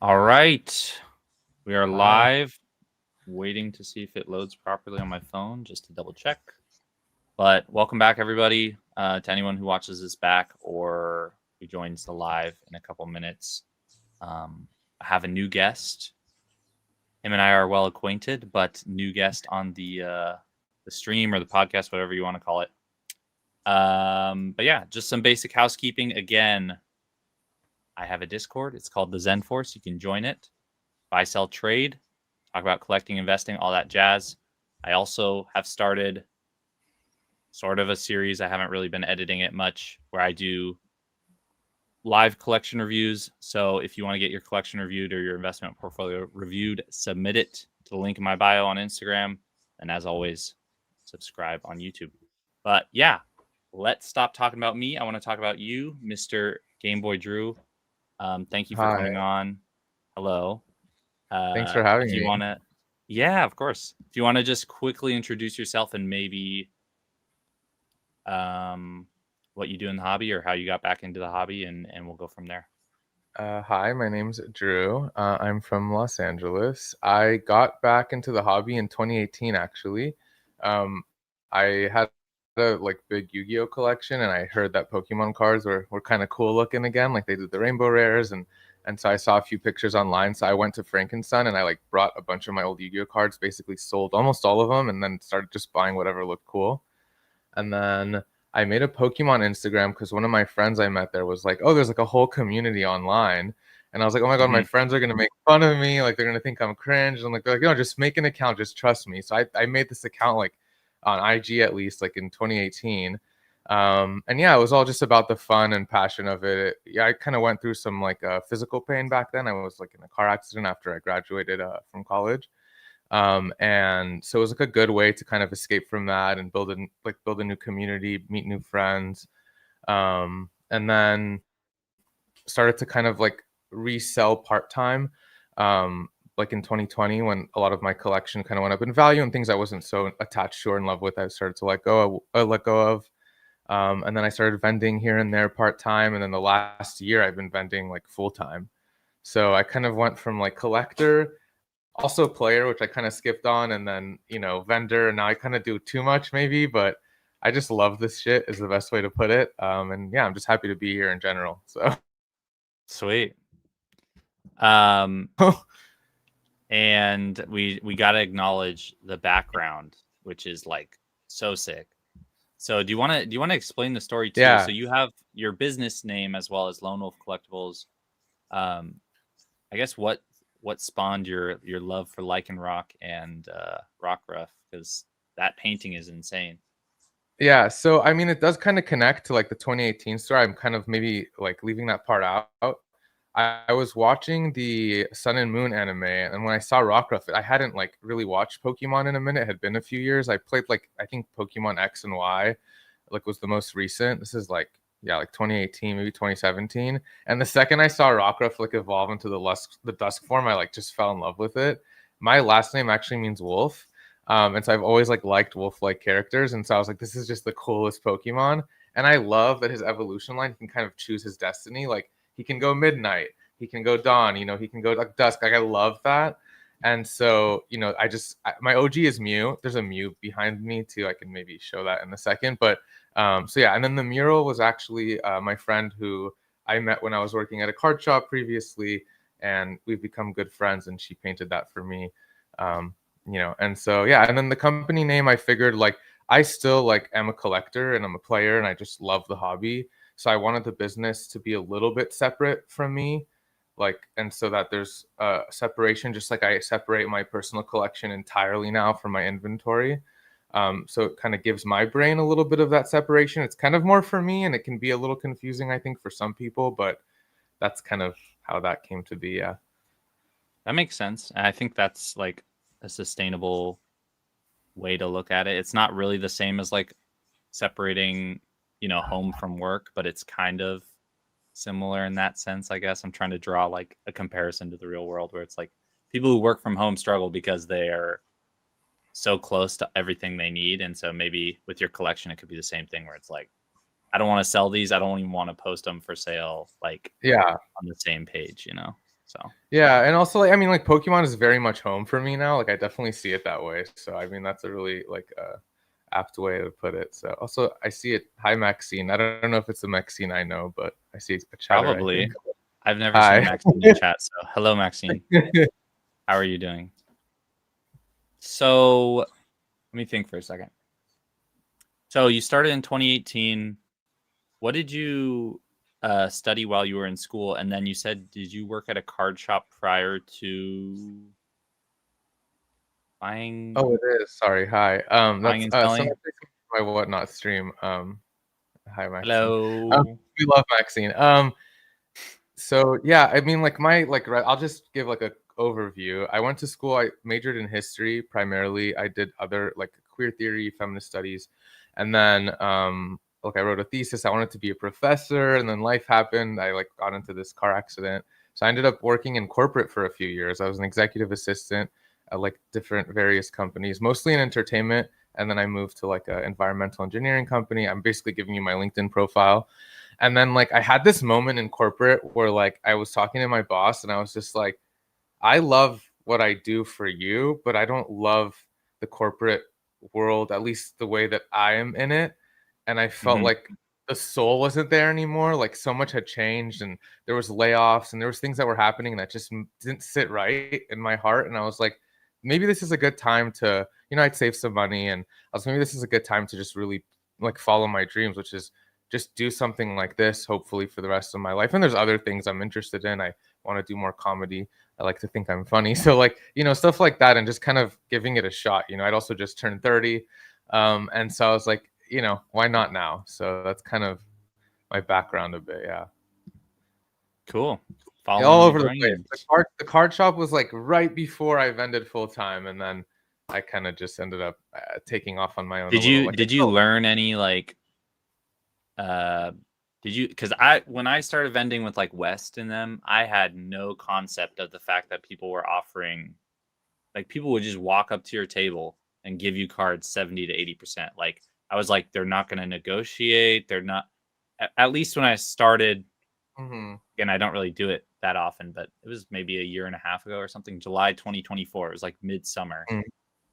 All right. We are Hi. live, waiting to see if it loads properly on my phone just to double check. But welcome back, everybody, to anyone who watches this back or who joins the live in a couple minutes. I have a new guest. Him and I are well acquainted, but new guest on the stream or the podcast, whatever you want to call it. But yeah, just some basic housekeeping. Again, I have a Discord. It's called the Zen Force. You can join it. Buy, sell, trade. Talk about collecting, investing, all that jazz. I also have started sort of a series. I haven't really been editing it much where I do live collection reviews. So if you want to get your collection reviewed or your investment portfolio reviewed, submit it to the link in my bio on Instagram. And as always, subscribe on YouTube. But yeah, let's stop talking about me. I want to talk about you, Mr. Gameboy Drew. Thank you for Hi. coming on. Hello. Thanks for having If you me. want to, yeah, of course. If you want to just quickly introduce yourself and maybe um, what you do in the hobby or how you got back into the hobby, and we'll go from there. Hi, my name's Drew. I'm from Los Angeles. I got back into the hobby in 2018, actually. I had a big Yu-Gi-Oh collection, and I heard that Pokemon cards were kind of cool looking again, like they did the rainbow rares, and so I saw a few pictures online. So I went to Frankenstein and I brought a bunch of my old Yu-Gi-Oh cards, basically sold almost all of them, and then started just buying whatever looked cool. And then I made a Pokemon Instagram because one of my friends I met there was like, "Oh, there's like a whole community online." And I was like, "Oh my God, my Hmm. friends are gonna make fun of me. Like they're gonna think I'm cringe." And they're like, "No, just make an account. Just trust me." So I made this account like on IG at least like in 2018. And yeah, it was all just about the fun and passion of it. Yeah, I kind of went through some physical pain back then. I was like in a car accident after I graduated from college. And so it was like a good way to kind of escape from that and build a new community, meet new friends, and then started to kind of resell part time. Like in 2020, when a lot of my collection kind of went up in value and things I wasn't so attached to or in love with, I started to let go of. And then I started vending here and there part time, and then the last year I've been vending like full time. So I kind of went from like collector, also player, which I kind of skipped on, and then vendor. And now I kind of do too much maybe, but I just love this shit is the best way to put it. And yeah, I'm just happy to be here in general. So Sweet. Um, and we got to acknowledge the background, which is like so sick. So do you want to explain the story too? yeah, So you have your business name as well as Lone Wolf Collectibles. Um, I guess what spawned your love for Lichen Rock and Rock Rough, because that painting is insane. yeah. So I mean, it does kind of connect to like the 2018 story. I'm kind of maybe like leaving that part out. I was watching the Sun and Moon anime, and when I saw Rockruff, I hadn't like really watched Pokemon in a minute. It had been a few years. I played like I think Pokemon X and Y, like was the most recent. This is like yeah, like 2018, maybe 2017. And the second I saw Rockruff like evolve into the dusk form, I like just fell in love with it. My last name actually means wolf. And so I've always like liked wolf-like characters. And so I was like, this is just the coolest Pokemon. And I love that his evolution line, he can kind of choose his destiny. Like he can go midnight, he can go dawn, he can go like dusk. Like I love that. And so, my OG is Mew. There's a Mew behind me too. I can maybe show that in a second. But so yeah, and then the mural was actually my friend who I met when I was working at a card shop previously, and we've become good friends. And she painted that for me, and so yeah, and then the company name, I figured like I still like am a collector and I'm a player and I just love the hobby. So I wanted the business to be a little bit separate from me, and so that there's a separation, just like I separate my personal collection entirely now from my inventory. So it kind of gives my brain a little bit of that separation. It's kind of more for me, and it can be a little confusing, I think, for some people, but that's kind of how that came to be. Yeah. That makes sense. And I think that's like a sustainable way to look at it. It's not really the same as like separating, home from work, but it's kind of similar in that sense, I guess. I'm trying to draw like a comparison to the real world where it's like people who work from home struggle because they are so close to everything they need. And so maybe with your collection, it could be the same thing where it's like, I don't want to sell these. I don't even want to post them for sale, like Yeah. on the same page, So Yeah, and also like I mean like Pokemon is very much home for me now. Like I definitely see it that way. So I mean that's a really like apt way to put it. So also I see it. Hi Maxine. I don't know if it's the Maxine I know, but I see a chatter. I probably think. I've never seen Hi. Maxine in chat. So hello, Maxine. How are you doing? So let me think for a second. So you started in 2018. What did you study while you were in school? And then you said, did you work at a card shop prior to buying Oh, it is. Sorry. Hi. buying That's and some selling? my whatnot stream. Hi Maxine. Hello. We love Maxine. So yeah, I mean, like I'll just give like a overview. I went to school. I majored in history primarily. I did other like queer theory, feminist studies, and then like I wrote a thesis. I wanted to be a professor, and then life happened. I like got into this car accident, so I ended up working in corporate for a few years. I was an executive assistant at like different various companies, mostly in entertainment, and then I moved to like an environmental engineering company. I'm basically giving you my LinkedIn profile. And then like I had this moment in corporate where like I was talking to my boss and I was just like, I love what I do for you, but I don't love the corporate world, at least the way that I am in it. And I felt Hmm. like the soul wasn't there anymore. Like so much had changed and there was layoffs and there was things that were happening that just didn't sit right in my heart. And I was like, maybe this is a good time to, I'd save some money and I was maybe this is a good time to just really like follow my dreams, which is just do something like this, hopefully for the rest of my life. And there's other things I'm interested in. I want to do more comedy. I like to think I'm funny. So like, stuff like that and just kind of giving it a shot. I'd also just turned 30. And so I was like, why not now? So that's kind of my background a bit. Yeah. Cool. All Following your over the place. The dreams. card shop was like right before I vended full time. And then I kind of just ended up taking off on my own a Did little. you Like, did you learn any like uh did you because I when I started vending with like West in them, I had no concept of the fact that people were offering like people would just walk up to your table and give you cards 70 to 80%. Like I was like, they're not gonna negotiate, they're not at least when I started, Mhm. and I don't really do it that often, but it was maybe a year and a half ago or something, July 2024. It was like midsummer. Mm.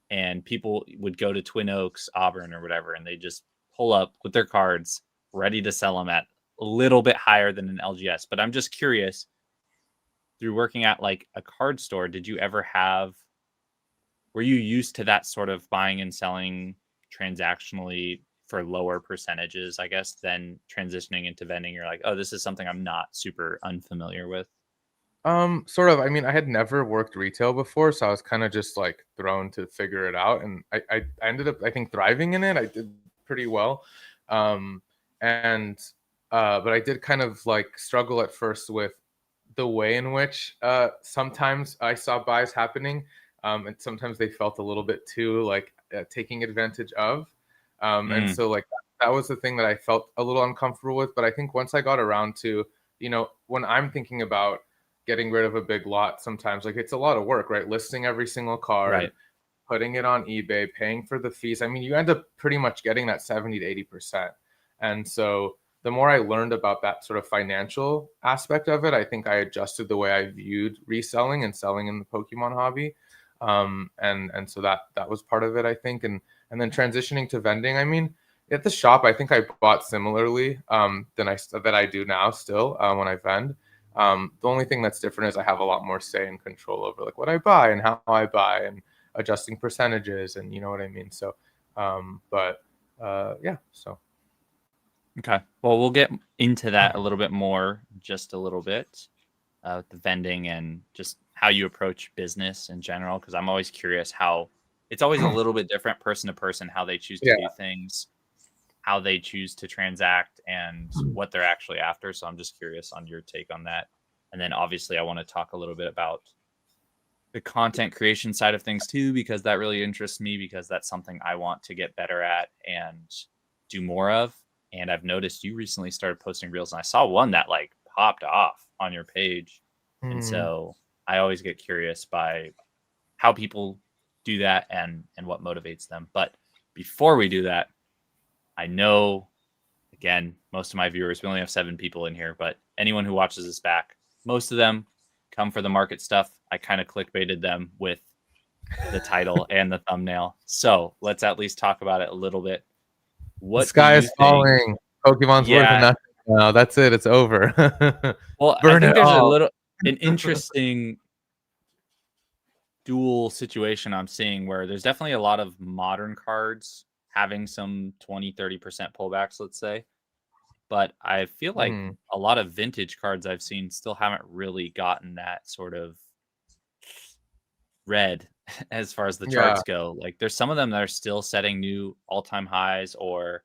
And people would go to Twin Oaks, Auburn, or whatever, and they just pull up with their cards ready to sell them at a little bit higher than an LGS. But I'm just curious, through working at like a card store, did you ever have, were you used to that sort of buying and selling transactionally for lower percentages, I guess, than transitioning into vending? You're like, oh, this is something I'm not super unfamiliar with. Sort of. I mean, I had never worked retail before, so I was kind of just like thrown to figure it out, and I ended up I think thriving in it. I did pretty well, um, and but I did kind of like struggle at first with the way in which sometimes I saw buys happening, and sometimes they felt a little bit too like taking advantage of, and Mm, so like that was the thing that I felt a little uncomfortable with. But I think once I got around to when I'm thinking about getting rid of a big lot sometimes like it's a lot of work, right? Listing every single card, right. putting it on eBay, paying for the fees. I mean, you end up pretty much getting that 70 to 80%. And so the more I learned about that sort of financial aspect of it, I think I adjusted the way I viewed reselling and selling in the Pokemon hobby. And so that was part of it, I think. And then transitioning to vending, I mean, at the shop, I think I bought similarly than I do now still when I vend. The only thing that's different is I have a lot more say and control over like what I buy and how I buy and adjusting percentages and you know what I mean. So, but yeah. So Okay. Well, we'll get into that a little bit more, just a little bit, with the vending and just how you approach business in general. Because I'm always curious how it's always a little bit different person to person how they choose to yeah. do things, how they choose to transact, and what they're actually after. So I'm just curious on your take on that. And then obviously, I want to talk a little bit about the content creation side of things too, because that really interests me because that's something I want to get better at and do more of. And I've noticed you recently started posting reels, and I saw one that like popped off on your page. And Mm. so I always get curious by how people do that and what motivates them. But before we do that, I know again, most of my viewers, we only have 7 people in here, but anyone who watches this back, most of them come for the market stuff. I kind of clickbaited them with the title and the thumbnail. So let's at least talk about it a little bit. The What do sky you is think? falling. Pokemon's worth Yeah. nothing now. That's it. It's over. Well, I Burn think it there's all. an interesting dual situation I'm seeing where there's definitely a lot of modern cards having some 20-30% pullbacks, let's say. But I feel like Mhm. a lot of vintage cards I've seen still haven't really gotten that sort of red as far as the Yeah. charts go. Like there's some of them that are still setting new all-time highs or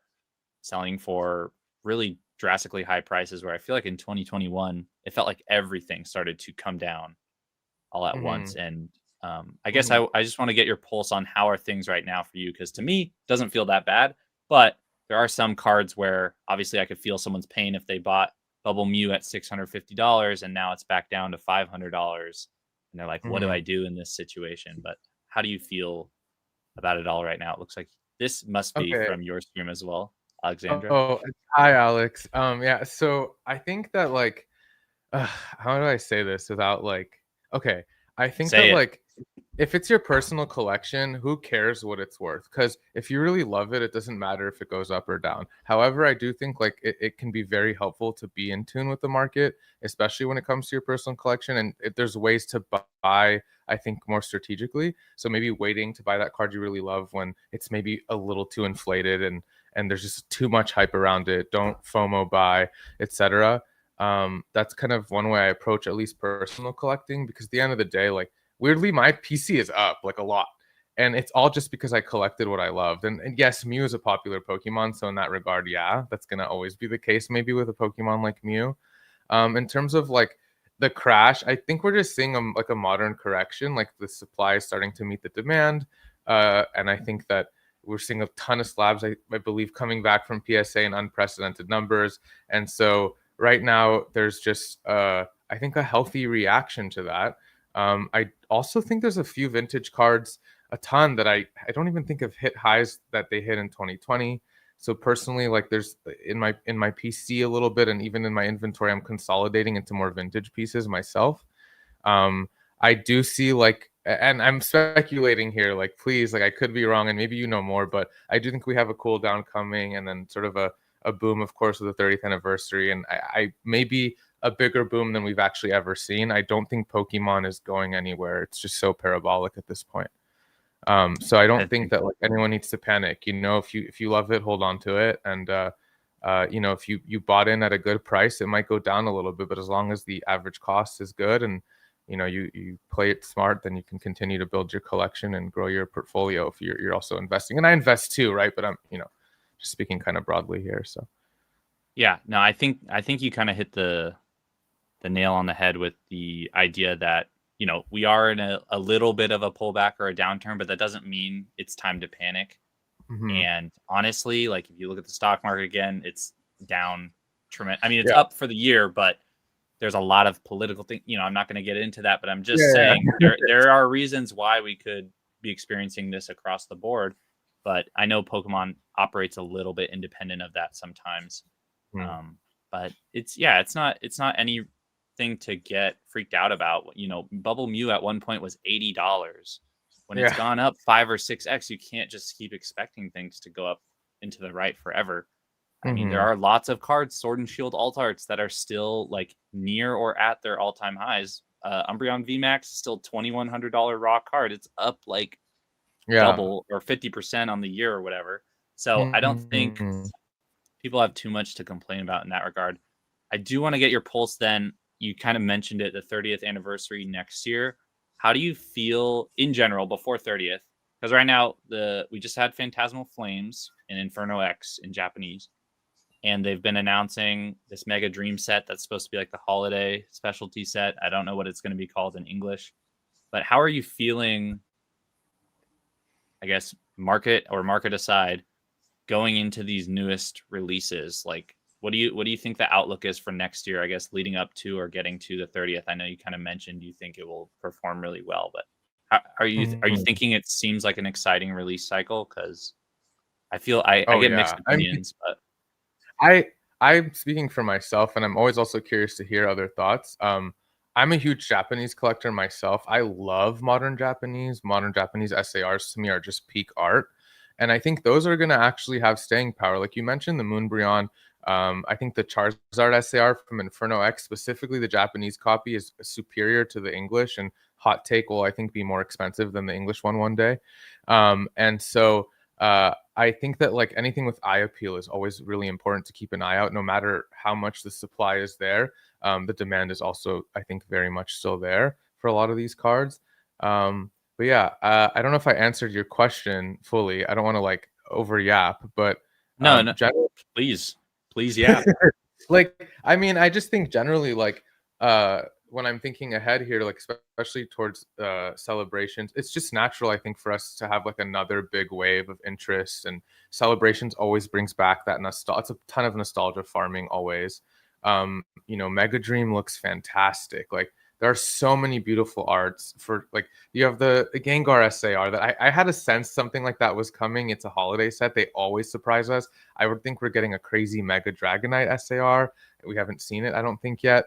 selling for really drastically high prices, where I feel like in 2021 it felt like everything started to come down all at once. Mhm. And I guess Mhm. I just want to get your pulse on how are things right now for you, because to me it doesn't feel that bad, but there are some cards where obviously I could feel someone's pain if they bought Bubble Mew at $650 and now it's back down to $500 and they're like, what do I Mhm. do in this situation? But how do you feel about it all right now? It looks like this must be Okay. from your stream as well, Alexandra. Oh, hi, Alex. Yeah. So I think that like, how do I say this without like, okay, I think that Say it. like, if it's your personal collection, who cares what it's worth? Because if you really love it, it doesn't matter if it goes up or down. However, I do think like it can be very helpful to be in tune with the market, especially when it comes to your personal collection. And there's ways to buy, I think, more strategically. So maybe waiting to buy that card you really love when it's maybe a little too inflated and there's just too much hype around it. Don't FOMO buy, etc. That's kind of one way I approach at least personal collecting, because at the end of the day, like weirdly, my PC is up like a lot. And it's all just because I collected what I loved. And yes, Mew is a popular Pokemon. So in that regard, yeah, that's gonna always be the case, maybe with a Pokemon like Mew. In terms of like the crash, I think we're just seeing like a modern correction. Like the supply is starting to meet the demand. And I think that we're seeing a ton of slabs, I believe, coming back from PSA in unprecedented numbers. And so right now there's just I think a healthy reaction to that. I also think there's a few vintage cards, a ton that I don't even think have hit highs that they hit in 2020. So personally, like there's in my PC a little bit, and even in my inventory, I'm consolidating into more vintage pieces myself. Um, I do see like, and I'm speculating here, like please, like I could be wrong, and maybe you know more, but I do think we have a cool down coming, and then sort of a boom, of course, with the 30th anniversary, and I maybe a bigger boom than we've actually ever seen. I don't think Pokemon is going anywhere. It's just so parabolic at this point. So I I don't think think that like anyone needs to panic. You know, if you love it, hold on to it, and you know, if you bought in at a good price, it might go down a little bit, but as long as the average cost is good and you know you play it smart, then you can continue to build your collection and grow your portfolio if you're also investing. And I invest too, right? But I'm just speaking kind of broadly here. So yeah, no, I think you kind of hit the nail on the head with the idea that we are in a little bit of a pullback or a downturn, but that doesn't mean it's time to panic. mhm. And honestly, like if you look at the stock market again, it's down tremendous. I mean, it's Yeah, up for the year, but there's a lot of political thing. I'm not going to get into that, but I'm just yeah, saying there are reasons why we could be experiencing this across the board. But I know Pokemon operates a little bit independent of that sometimes. mm. Um, but it's not anything to get freaked out about. Bubble Mew at one point was $80. When it's Yeah. gone up 5 or 6x, you can't just keep expecting things to go up into the right forever. I mean, there Hmm. are lots of cards, Sword and Shield alt arts, that are still like near or at their all-time highs. Umbreon VMAX is still $2,100 raw card. It's up like Yeah. double or 50% on the year or whatever. So I don't think Mhm. people have too much to complain about in that regard. I do want to get your pulse then. You kind of mentioned it, the 30th anniversary next year. How do you feel in general before 30th? Because right now we just had Phantasmal Flames and Inferno X in Japanese, and they've been announcing this Mega Dream set that's supposed to be like the holiday specialty set. I don't know what it's going to be called in English, but how are you feeling, I guess, market aside, going into these newest releases? Like what do you think the outlook is for next year, I guess, leading up to or getting to the 30th? I know you kind of mentioned you think it will perform really well, but are you Mhm. thinking it seems like an exciting release cycle? Because I feel I Oh get mixed yeah. I mean, opinions, but I I'm speaking for myself, and I'm always also curious to hear other thoughts. I'm a huge Japanese collector myself. I love modern Japanese. Modern Japanese SARs to me are just peak art. And I think those are going to actually have staying power. Like you mentioned, the Moonbryon. I think the Charizard SAR from Inferno X, specifically the Japanese copy, is superior to the English. And hot take will, I think, be more expensive than the English one day. And so I think that like anything with eye appeal is always really important to keep an eye out, no matter how much the supply is there. The demand is also, I think, very much still there for a lot of these cards. But yeah, I don't know if I answered your question fully. I don't want to like over yap, but No, no, generally, please, please, yeah. like I mean, I just think generally like when I'm thinking ahead here, like especially towards celebrations, it's just natural, I think, for us to have like another big wave of interest, and celebrations always brings back that nostalgia. It's a ton of nostalgia farming always. Mega Dream looks fantastic. Like there are so many beautiful arts for like you have the Gengar SAR that I had a sense something like that was coming. It's a holiday set. They always surprise us. I would think we're getting a crazy Mega Dragonite SAR. We haven't seen it, I don't think yet.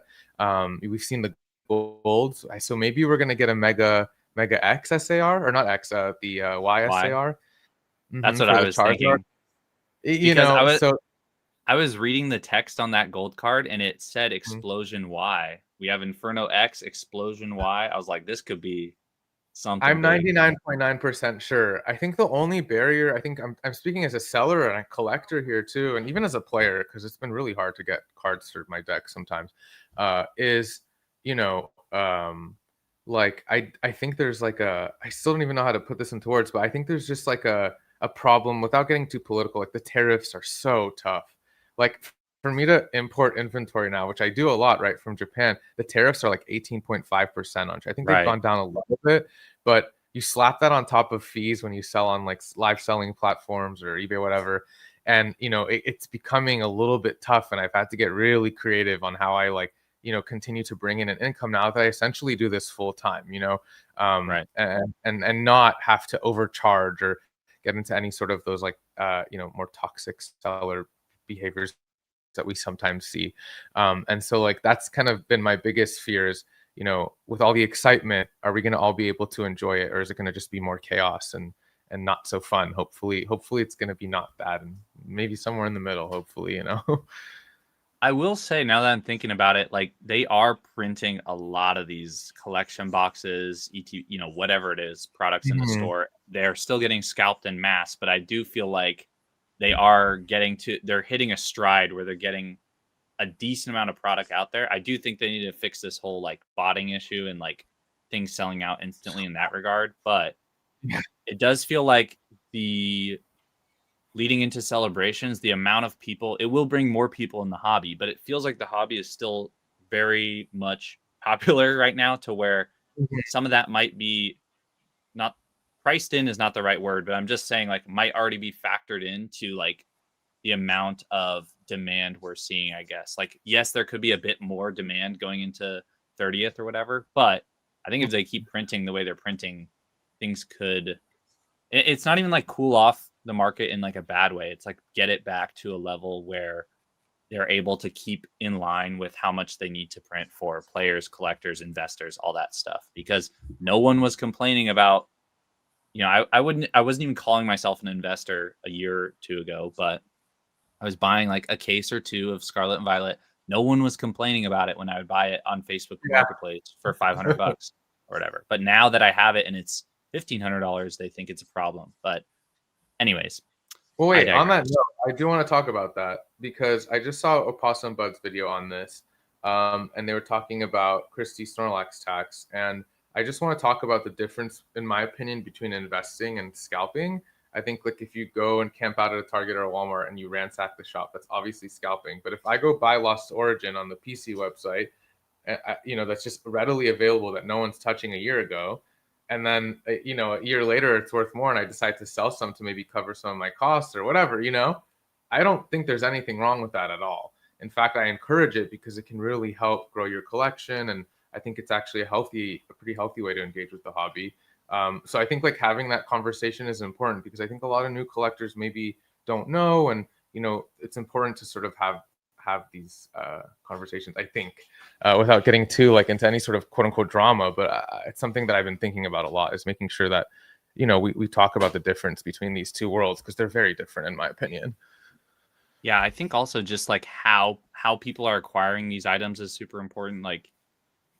We've seen the golds, so maybe we're gonna get a Mega X SAR, or not X, the Y Why? SAR That's what for I the was Charizard. thinking. You Because know, so I was reading the text on that gold card and it said mhm. Explosion Y. We have Inferno X, Explosion Y. I was like, this could be something I'm big. 99.9% sure. I think the only barrier, I think I'm speaking as a seller and a collector here too, and even as a player, because it's been really hard to get cards for my deck sometimes, is, you know, like I think there's like I still don't even know how to put this into words, but I think there's just like a problem without getting too political. Like the tariffs are so tough. Like for me to import inventory now, which I do a lot, right, from Japan, the tariffs are like 18.5% on. I think they've Right. gone down a little bit, but you slap that on top of fees when you sell on like live selling platforms or eBay, whatever. And it's becoming a little bit tough. And I've had to get really creative on how I like, continue to bring in an income now that I essentially do this full time, Right. and not have to overcharge or get into any sort of those like, more toxic seller behaviors that we sometimes see. And so like that's kind of been my biggest fear is, with all the excitement, are we going to all be able to enjoy it, or is it going to just be more chaos and not so fun? Hopefully it's going to be not bad, and maybe somewhere in the middle, hopefully. I will say, now that I'm thinking about it, like they are printing a lot of these collection boxes, whatever it is, products in the Mhm. store. They're still getting scalped in mass, but I do feel like they're hitting a stride where they're getting a decent amount of product out there. I do think they need to fix this whole like botting issue and like things selling out instantly in that regard. But Yeah. it does feel like the leading into celebrations, the amount of people, it will bring more people in the hobby, but it feels like the hobby is still very much popular right now to where Mhm. some of that might be not priced in is not the right word, but I'm just saying like might already be factored into like the amount of demand we're seeing, I guess. Like, yes, there could be a bit more demand going into 30th or whatever, but I think if they keep printing the way they're printing, things could. It's not even like cool off the market in like a bad way. It's like get it back to a level where they're able to keep in line with how much they need to print for players, collectors, investors, all that stuff. Because no one was complaining about, I wasn't even calling myself an investor a year or two ago, but I was buying like a case or two of Scarlet and Violet. No one was complaining about it when I would buy it on Facebook Yeah. Marketplace for $500 or whatever. But now that I have it and it's $1,500, they think it's a problem. But anyways, Well, I wait, on that digress. note, I do want to talk about that because I just saw Opossum Bud's video on this, and they were talking about Christie Snorlax tax, and I just want to talk about the difference, in my opinion, between investing and scalping. I think like if you go and camp out at a Target or a Walmart and you ransack the shop, that's obviously scalping. But if I go buy Lost Origin on the PC website, that's just readily available that no one's touching a year ago, and then a year later it's worth more and I decide to sell some to maybe cover some of my costs or whatever. I don't think there's anything wrong with that at all. In fact, I encourage it because it can really help grow your collection, and I think it's actually a pretty healthy way to engage with the hobby. So I think like having that conversation is important because I think a lot of new collectors maybe don't know, and it's important to sort of have these conversations, I think, without getting too like into any sort of quote unquote drama. But it's something that I've been thinking about a lot, is making sure that, we talk about the difference between these two worlds, because they're very different in my opinion. Yeah, I think also just like how people are acquiring these items is super important. Like,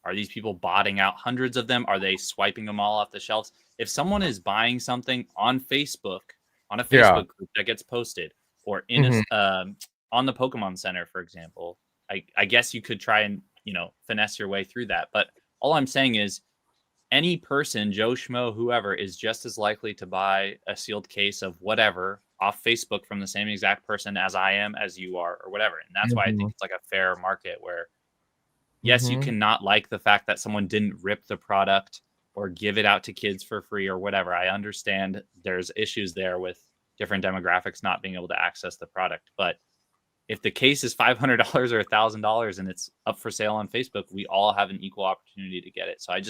are these people botting out hundreds of them? Are they swiping them all off the shelves? If someone is buying something on Facebook, on a Yeah. Facebook group that gets posted, or in Hmm. on the Pokemon Center, for example, I guess you could try and finesse your way through that. But all I'm saying is, any person, Joe Schmo, whoever, is just as likely to buy a sealed case of whatever off Facebook from the same exact person as I am, as you are, or whatever. And that's why I think Hmm. it's like a fair market where, yes, you Hmm. cannot like the fact that someone didn't rip the product or give it out to kids for free or whatever. I understand there's issues there with different demographics not being able to access the product. But if the case is $500 or $1,000 and it's up for sale on Facebook, we all have an equal opportunity to get it. So I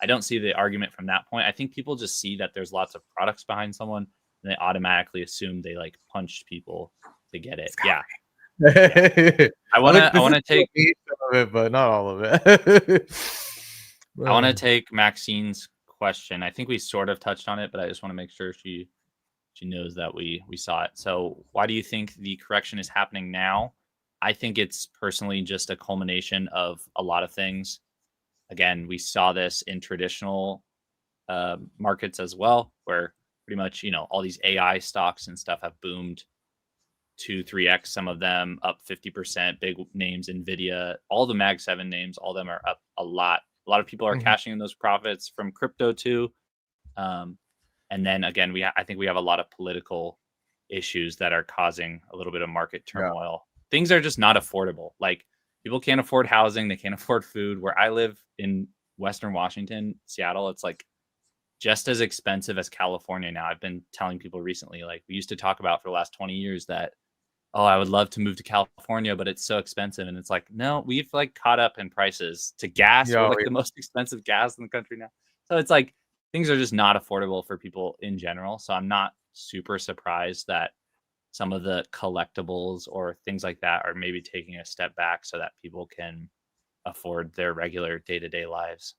don't see the argument from that point. I think people just see that there's lots of products behind someone and they automatically assume they like punched people to get it. Yeah. Yeah. I want to take of it, but not all of it. I want to take Maxine's question. I think we sort of touched on it, but I just want to make sure she knows that we saw it. So, why do you think the correction is happening now? I think it's personally just a culmination of a lot of things. Again, we saw this in traditional markets as well, where pretty much all these AI stocks and stuff have boomed 2-3x, some of them up 50%. Big names, Nvidia, all the Mag 7 names, all of them are up a lot. A lot of people are Mhm. cashing in those profits from crypto too. And then again, I think we have a lot of political issues that are causing a little bit of market Yeah. turmoil. Things are just not affordable. Like, people can't afford housing, they can't afford food. Where I live in Western Washington, Seattle, it's like just as expensive as California now. I've been telling people recently, like, we used to talk about for the last 20 years that, oh, I would love to move to California, but it's so expensive. And it's like, no, we've like caught up in prices to gas. We're Yo, like the most expensive gas in the country now. So it's like things are just not affordable for people in general. So I'm not super surprised that some of the collectibles or things like that are maybe taking a step back so that people can afford their regular day-to-day lives.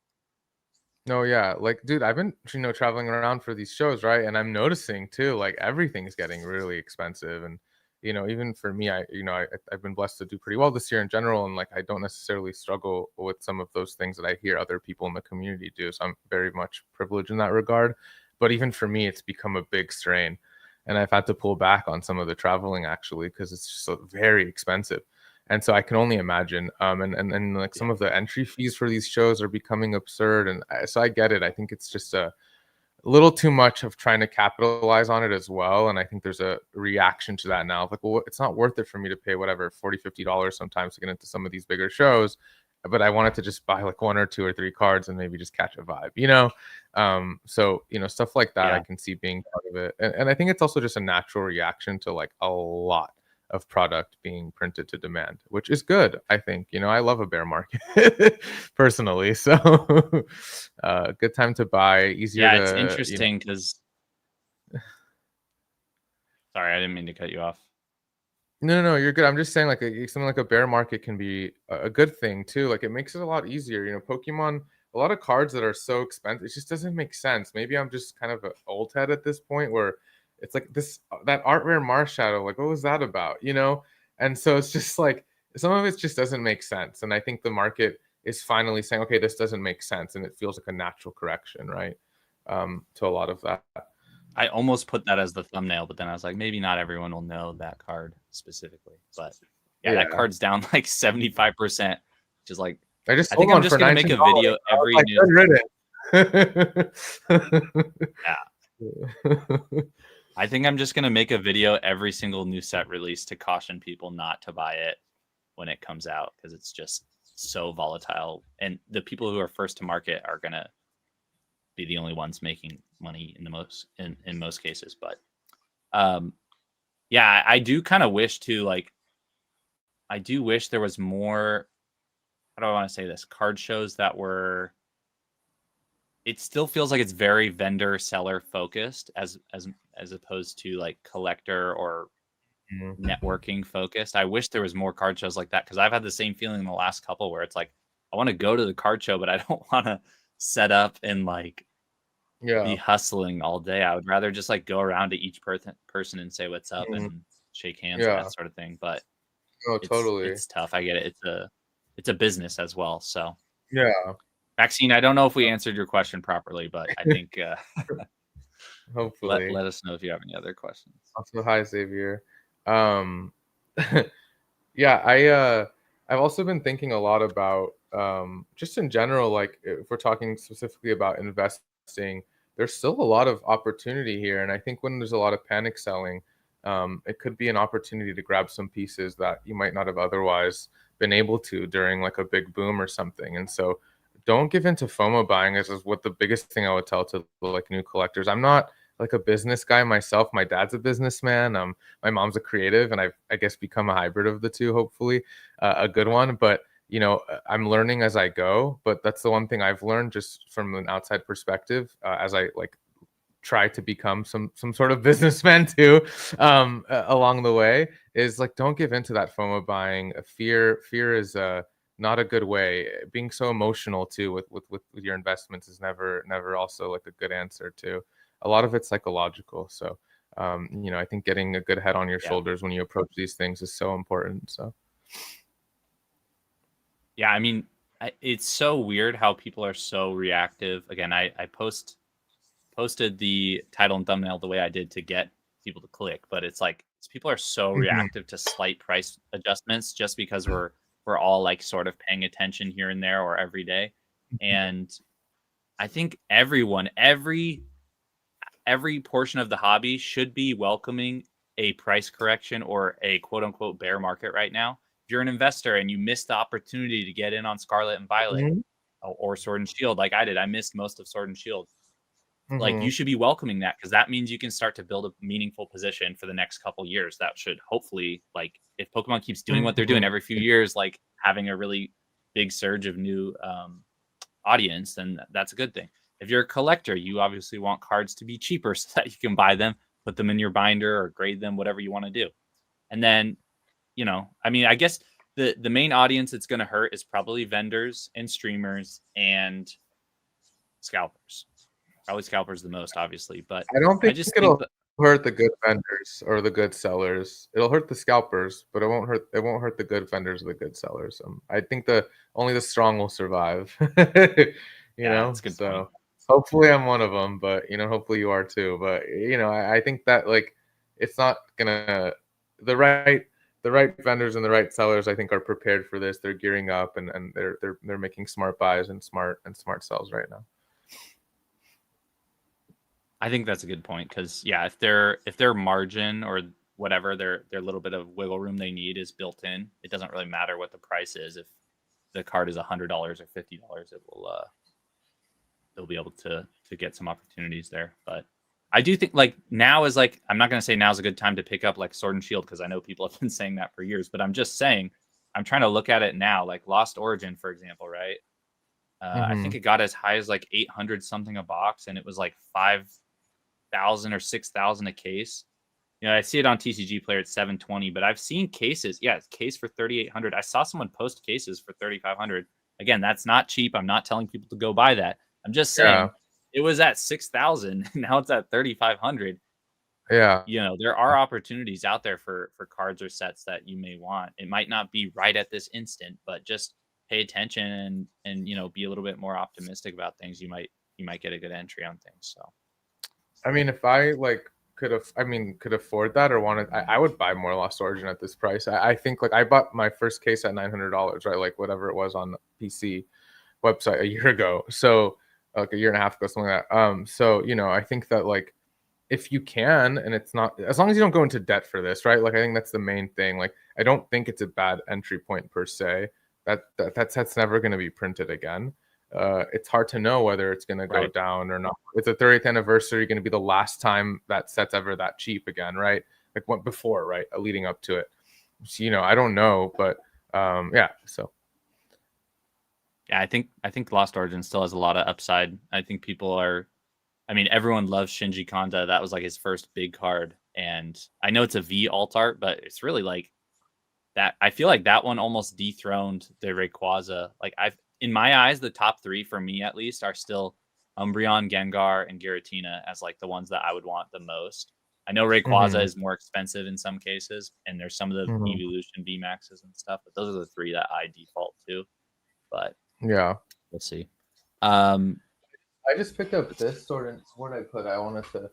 no, yeah, like, dude, I've been, traveling around for these shows, right? And I'm noticing too, like, everything's getting really expensive. And, even for me, I've been blessed to do pretty well this year in general. And like, I don't necessarily struggle with some of those things that I hear other people in the community do. So I'm very much privileged in that regard. But even for me, it's become a big strain. And I've had to pull back on some of the traveling actually, because it's just so very expensive. And so I can only imagine, and like Yeah. some of the entry fees for these shows are becoming absurd, and so I get it. I think it's just a little too much of trying to capitalize on it as well, and I think there's a reaction to that now. Like, well, it's not worth it for me to pay whatever $40-50 sometimes to get into some of these bigger shows, but I wanted to just buy like 1 or 2 or 3 cards and maybe just catch a vibe. So stuff like that I Yeah. can see being part of it, and I think it's also just a natural reaction to like a lot of product being printed to demand, which is good. I think, I love a bear market personally. So good time to buy, easier Yeah, it's to, interesting because, sorry, I didn't mean to cut you off. no, you're good. I'm just saying, like, something like a bear market can be a good thing too. Like, it makes it a lot easier. Pokemon, a lot of cards that are so expensive, it just doesn't make sense. Maybe I'm just kind of an old head at this point, where it's like this that art rare Marshadow. Like, what was that about? And so it's just like some of it just doesn't make sense. And I think the market is finally saying, okay, this doesn't make sense, and it feels like a natural correction, right? To a lot of that. I almost put that as the thumbnail, but then I was like, maybe not everyone will know that card specifically. But yeah, that Yeah. card's down like 75%, which is like, I just I sold think I'm one just for gonna make a $19. video I was every like, new. good riddance. Yeah, I think I'm just gonna make a video every single new set release to caution people not to buy it when it comes out, because it's just so volatile, and the people who are first to market are gonna be the only ones making money in most cases. But um, yeah, I do kind of wish to like. I do wish there was more. How do I want to say this? Card shows that were. It still feels like it's very vendor seller focused, as opposed to like collector or networking focused. I wish there was more card shows like that, because I've had the same feeling in the last couple where it's like I want to go to the card show, but I don't want to set up and like be hustling all day. I would rather just like go around to each person and say what's up and shake hands and that sort of thing. But totally. it's tough. I get it. It's a business as well. So Yeah. Vaccine, I don't know if we answered your question properly, but I think hopefully. let us know if you have any other questions. Also, hi Xavier. Yeah, I've also been thinking a lot about just in general, like if we're talking specifically about investing, there's still a lot of opportunity here, and I think when there's a lot of panic selling, it could be an opportunity to grab some pieces that you might not have otherwise been able to during like a big boom or something. And so don't give into FOMO buying is what the biggest thing I would tell to like new collectors. I'm not like a business guy myself. My dad's a businessman. My mom's a creative, and I guess become a hybrid of the two, hopefully, a good one. But I'm learning as I go. But that's the one thing I've learned just from an outside perspective, as I like try to become some sort of businessman too, along the way, is like don't give into that FOMO buying. Fear is not a good way. Being so emotional too with your investments is never also like a good answer too. A lot of it's psychological. So I think getting a good head on your shoulders when you approach these things is so important. So yeah, I mean, it's so weird how people are so reactive. Again, I posted the title and thumbnail the way I did to get people to click, but it's like people are so reactive to slight price adjustments just because we're all like sort of paying attention here and there or every day. And I think everyone, every portion of the hobby should be welcoming a price correction or a quote unquote bear market right now. If you're an investor and you missed the opportunity to get in on Scarlet and Violet or Sword and Shield, like I did, I missed most of Sword and Shield. Like you should be welcoming that, because that means you can start to build a meaningful position for the next couple years. That should hopefully, like if Pokemon keeps doing what they're doing every few years, like having a really big surge of new audience, then that's a good thing. If you're a collector, you obviously want cards to be cheaper so that you can buy them, put them in your binder or grade them, whatever you want to do. And then, I mean, I guess the main audience it's going to hurt is probably vendors and streamers and scalpers. Probably scalpers the most, obviously, but I don't think it'll think hurt the good vendors or the good sellers. It'll hurt the scalpers, but it won't hurt the good vendors or the good sellers. I think only the strong will survive. That's a good so point. Hopefully I'm one of them, but hopefully you are too. But I think that like it's not gonna the right vendors and the right sellers I think are prepared for this. They're gearing up and they're making smart buys and smart sells right now. I think that's a good point, because if their margin or whatever their little bit of wiggle room they need is built in, it doesn't really matter what the price is. If the card is $100 or $50, it will they'll be able to get some opportunities there. But I do think like now is like, I'm not going to say now's a good time to pick up like Sword and Shield, because I know people have been saying that for years, but I'm just saying I'm trying to look at it now, like Lost Origin, for example, right? I think it got as high as like 800 something a box, and it was like 5,000 or 6,000 a case. I see it on TCG Player at 720, but I've seen cases. Yeah, it's case for 3,800. I saw someone post cases for 3,500. Again, that's not cheap. I'm not telling people to go buy that. I'm just saying it was at 6,000. Now it's at 3,500. Yeah. There are opportunities out there for cards or sets that you may want. It might not be right at this instant, but just pay attention and be a little bit more optimistic about things. You might get a good entry on things. So, I mean, if I like could afford that or wanted, I would buy more Lost Origin at this price. I think like I bought my first case at $900, right? Like whatever it was on the PC website a year ago. So like a year and a half ago, something like that. So I think that like if you can, and it's not, as long as you don't go into debt for this, right? Like I think that's the main thing. Like I don't think it's a bad entry point per se. That set's never going to be printed again. It's hard to know whether it's going to go down or not. It's a 30th anniversary, going to be the last time that set's ever that cheap again, right? Like what before, right? Leading up to it. So, I don't know, but yeah. So. Yeah, I think Lost Origin still has a lot of upside. I think people are I mean, everyone loves Shinji Kanda. That was like his first big card, and I know it's a V alt art, but it's really like that. I feel like that one almost dethroned the Rayquaza. Like in my eyes, the top three for me at least are still Umbreon, Gengar, and Giratina as like the ones that I would want the most. I know Rayquaza is more expensive in some cases, and there's some of the evolution VMAXs and stuff, but those are the three that I default to. But yeah, we'll see. I just picked up this sword, and what I put, I wanted to,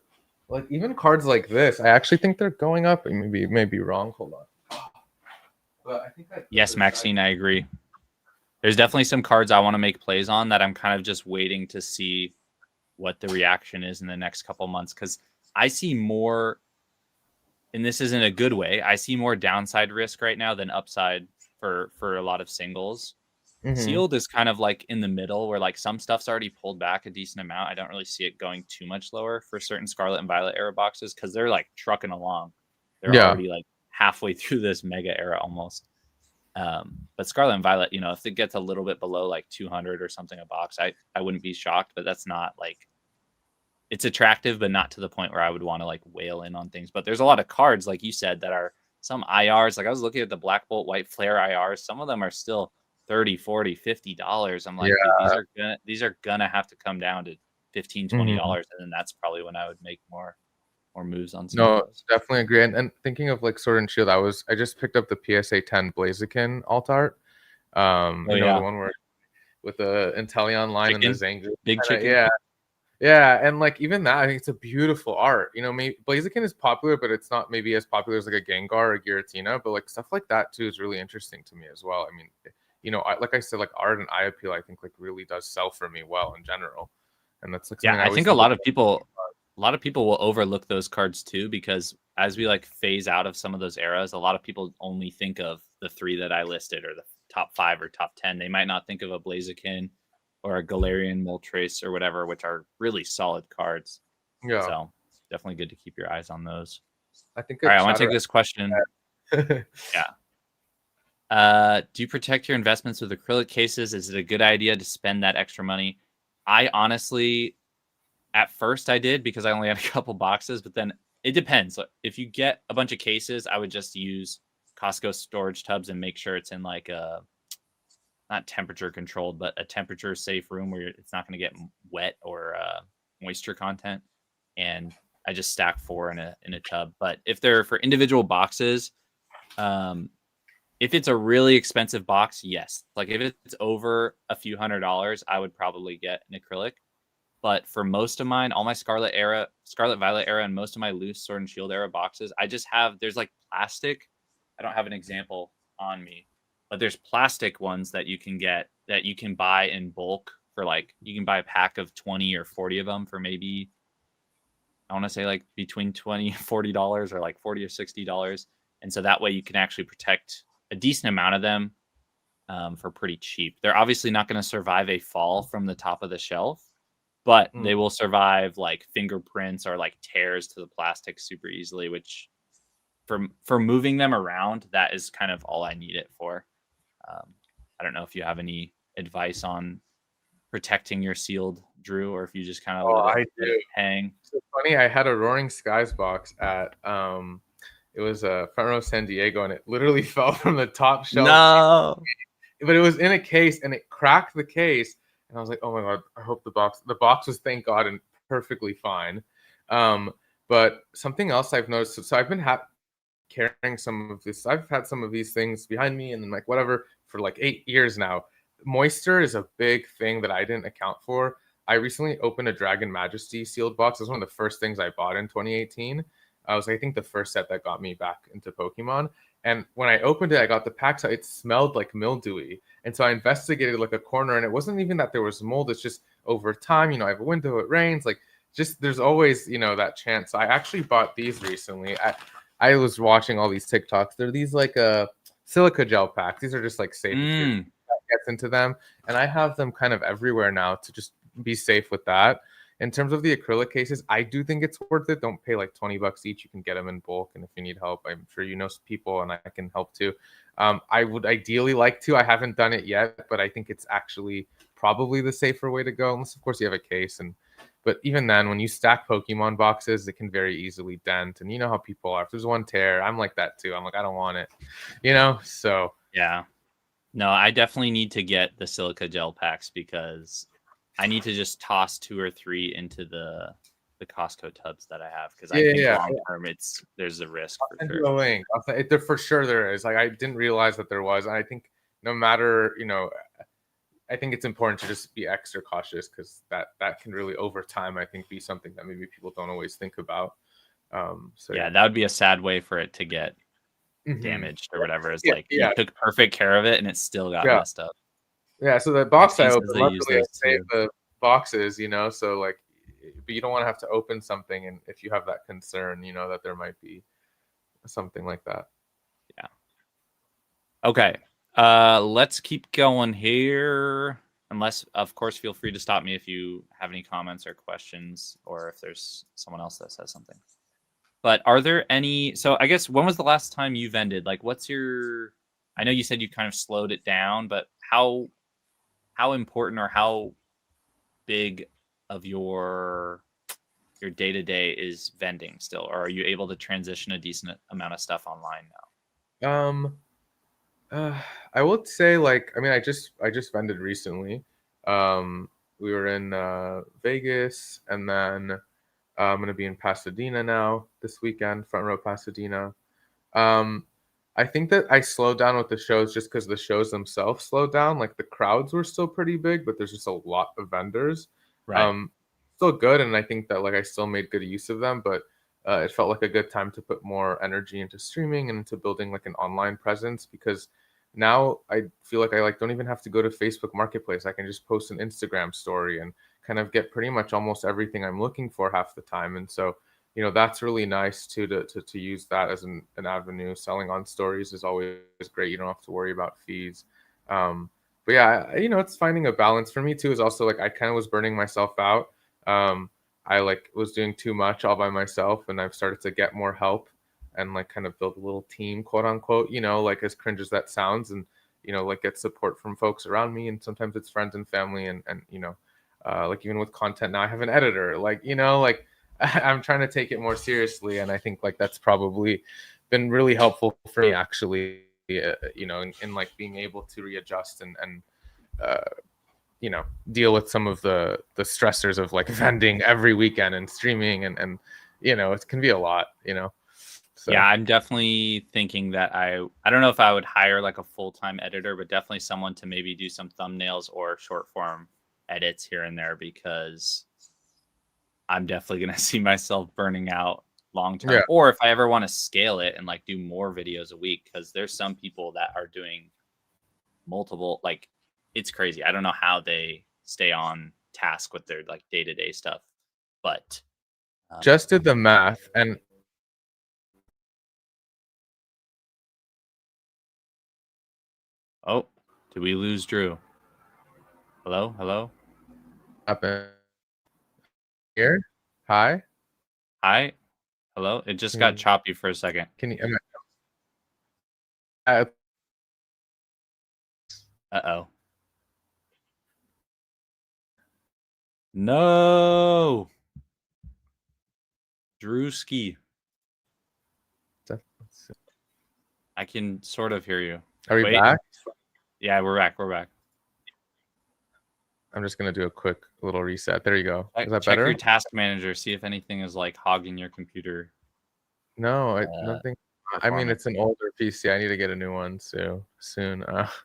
like, even cards like this, I actually think they're going up. Maybe wrong. Hold on. But I think yes, Maxine, I agree. There's definitely some cards I want to make plays on that I'm kind of just waiting to see what the reaction is in the next couple months, because I see more, and this isn't a good way, I see more downside risk right now than upside for a lot of singles. Sealed is kind of like in the middle where like some stuff's already pulled back a decent amount. I don't really see it going too much lower for certain Scarlet and Violet era boxes because they're like trucking along. They're already like halfway through this mega era almost. But Scarlet and Violet, if it gets a little bit below like 200 or something a box, I wouldn't be shocked, but that's not like, it's attractive, but not to the point where I would want to like whale in on things. But there's a lot of cards, like you said, that are some IRs. Like I was looking at the Black Bolt White Flare IRs. Some of them are still $30, $40, $50. I'm like, dude, these are gonna have to come down to $15, $20, and then that's probably when I would make more moves on some of those. Definitely agree. And thinking of like Sword and Shield, I just picked up the PSA 10 Blaziken alt art. The one where with the Inteleon line and the Zangoose. Big chicken. Yeah, and like even that, I think it's a beautiful art. Maybe Blaziken is popular, but it's not maybe as popular as like a Gengar or a Giratina. But like stuff like that too is really interesting to me as well. I mean, like I said, like art and eye appeal, I think like really does sell for me well in general, and that's like I think a lot of people will overlook those cards too, because as we like phase out of some of those eras, a lot of people only think of the three that I listed or the top 5 or top 10. They might not think of a Blaziken or a Galarian Moltres or whatever, which are really solid cards. Yeah. So definitely good to keep your eyes on those. I think. All right, I want to take this question. Do you protect your investments with acrylic cases? Is it a good idea to spend that extra money? I honestly, at first I did because I only had a couple boxes, but then it depends. If you get a bunch of cases, I would just use Costco storage tubs and make sure it's in like a, not temperature controlled, but a temperature safe room where it's not going to get wet or moisture content. And I just stack 4 in a tub. But if they're for individual boxes, if it's a really expensive box, yes. Like if it's over a few $100s, I would probably get an acrylic. But for most of mine, all my Scarlet Violet era, and most of my loose Sword and Shield era boxes, there's like plastic. I don't have an example on me, but there's plastic ones that you can get that you can buy in bulk for like, you can buy a pack of 20 or 40 of them for maybe, I want to say like between $20 and $40 or like $40 or $60. And so that way you can actually protect a decent amount of them for pretty cheap. They're obviously not going to survive a fall from the top of the shelf, but they will survive like fingerprints or like tears to the plastic super easily, which for moving them around, that is kind of all I need it for. I don't know if you have any advice on protecting your sealed, Drew, or if you just kind of let it hang. So funny, I had a Roaring Skies box at it was a Front Row San Diego, and it literally fell from the top shelf. No, but it was in a case, and it cracked the case, and I was like, "Oh my god! I hope the box was, thank God, and perfectly fine." But something else I've noticed, so I've been carrying some of this. I've had some of these things behind me, and then like whatever for like 8 years now. Moisture is a big thing that I didn't account for. I recently opened a Dragon Majesty sealed box. It was one of the first things I bought in 2018. I was, I think, the first set that got me back into Pokemon. And when I opened it, I got the pack, so it smelled like mildewy. And so I investigated like a corner, and it wasn't even that there was mold. It's just over time, I have a window, it rains, like just there's always, that chance. So I actually bought these recently. I was watching all these TikToks. They're these like silica gel packs. These are just like safe that gets into them. And I have them kind of everywhere now to just be safe with that. In terms of the acrylic cases, I do think it's worth it. Don't pay like $20 each. You can get them in bulk. And if you need help, I'm sure you know people and I can help too. I would ideally like to. I haven't done it yet, but I think it's actually probably the safer way to go. Unless, of course, you have a case and But even then, when you stack Pokemon boxes, it can very easily dent. And you know how people are. If there's one tear, I'm like that too. I'm like, I don't want it, you know? So Yeah. No, I definitely need to get the silica gel packs because I need to just toss 2 or 3 into the Costco tubs that I have because I think long term there's a risk for send sure. you a link. For sure there is. Like I didn't realize that there was. And I think no matter, you know, I think it's important to just be extra cautious because that can really over time, I think, be something that maybe people don't always think about. So yeah, that would be a sad way for it to get damaged or whatever. It's like yeah, you took perfect care of it and it still got yeah. messed up. Yeah, so the box I Vaccine opened, says they use luckily I those saved too. the boxes, you know, so like, but you don't want to have to open something, and if you have that concern, you know, that there might be something like that. Yeah. Okay. Let's keep going here. Unless, of course, feel free to stop me if you have any comments or questions, or if there's someone else that says something. But are there any? So I guess when was the last time you vended? Like, what's your? I know you said you kind of slowed it down, but how important or how big of your day-to-day is vending still, or are you able to transition a decent amount of stuff online now? I would say, like, I mean, I just vended recently. We were in Vegas, and then I'm gonna be in Pasadena now this weekend, front row Pasadena. Um, I think that I slowed down with the shows just because the shows themselves slowed down. Like the crowds were still pretty big, but there's just a lot of vendors. Right. Um, Still good, and I think that like I still made good use of them, but it felt like a good time to put more energy into streaming and into building like an online presence because now I feel like I like don't even have to go to Facebook Marketplace. I can just post an Instagram story and kind of get pretty much almost everything I'm looking for half the time. And so, you know, that's really nice too to use that as an avenue. Selling on stories is always great. You don't have to worry about fees. But yeah, you know, it's finding a balance for me too. Is also like I kind of was burning myself out. um, I like was doing too much all by myself, and I've started to get more help and like kind of build a little team, quote unquote. You know, like as cringe as that sounds, and you know, like get support from folks around me, and sometimes it's friends and family, and you know, like even with content now, I have an editor. Like you know, like I'm trying to take it more seriously, and I think like that's probably been really helpful for me actually. You know, in like being able to readjust and uh, you know, deal with some of the stressors of like vending every weekend and streaming and you know, it can be a lot, you know. So Yeah, I'm definitely thinking that I don't know if I would hire like a full-time editor, but definitely someone to maybe do some thumbnails or short form edits here and there because I'm definitely going to see myself burning out long yeah, term. Or if I ever want to scale it and like do more videos a week, because there's some people that are doing multiple, like it's crazy. I don't know how they stay on task with their like day-to-day stuff, but just did the math and oh, did we lose Drew? Hello, hello, happened here. Hi, hi, hello. It just can got you choppy for a second. am I, Uh-oh. No. Drewski. I can sort of hear you. are we Wait. back? Yeah, we're back. We're back. I'm just gonna do a quick little reset. There you go. Is that Check your better? task manager. See if anything is like hogging your computer No, nothing. I mean, performance. it's an older PC. I need to get a new one soon.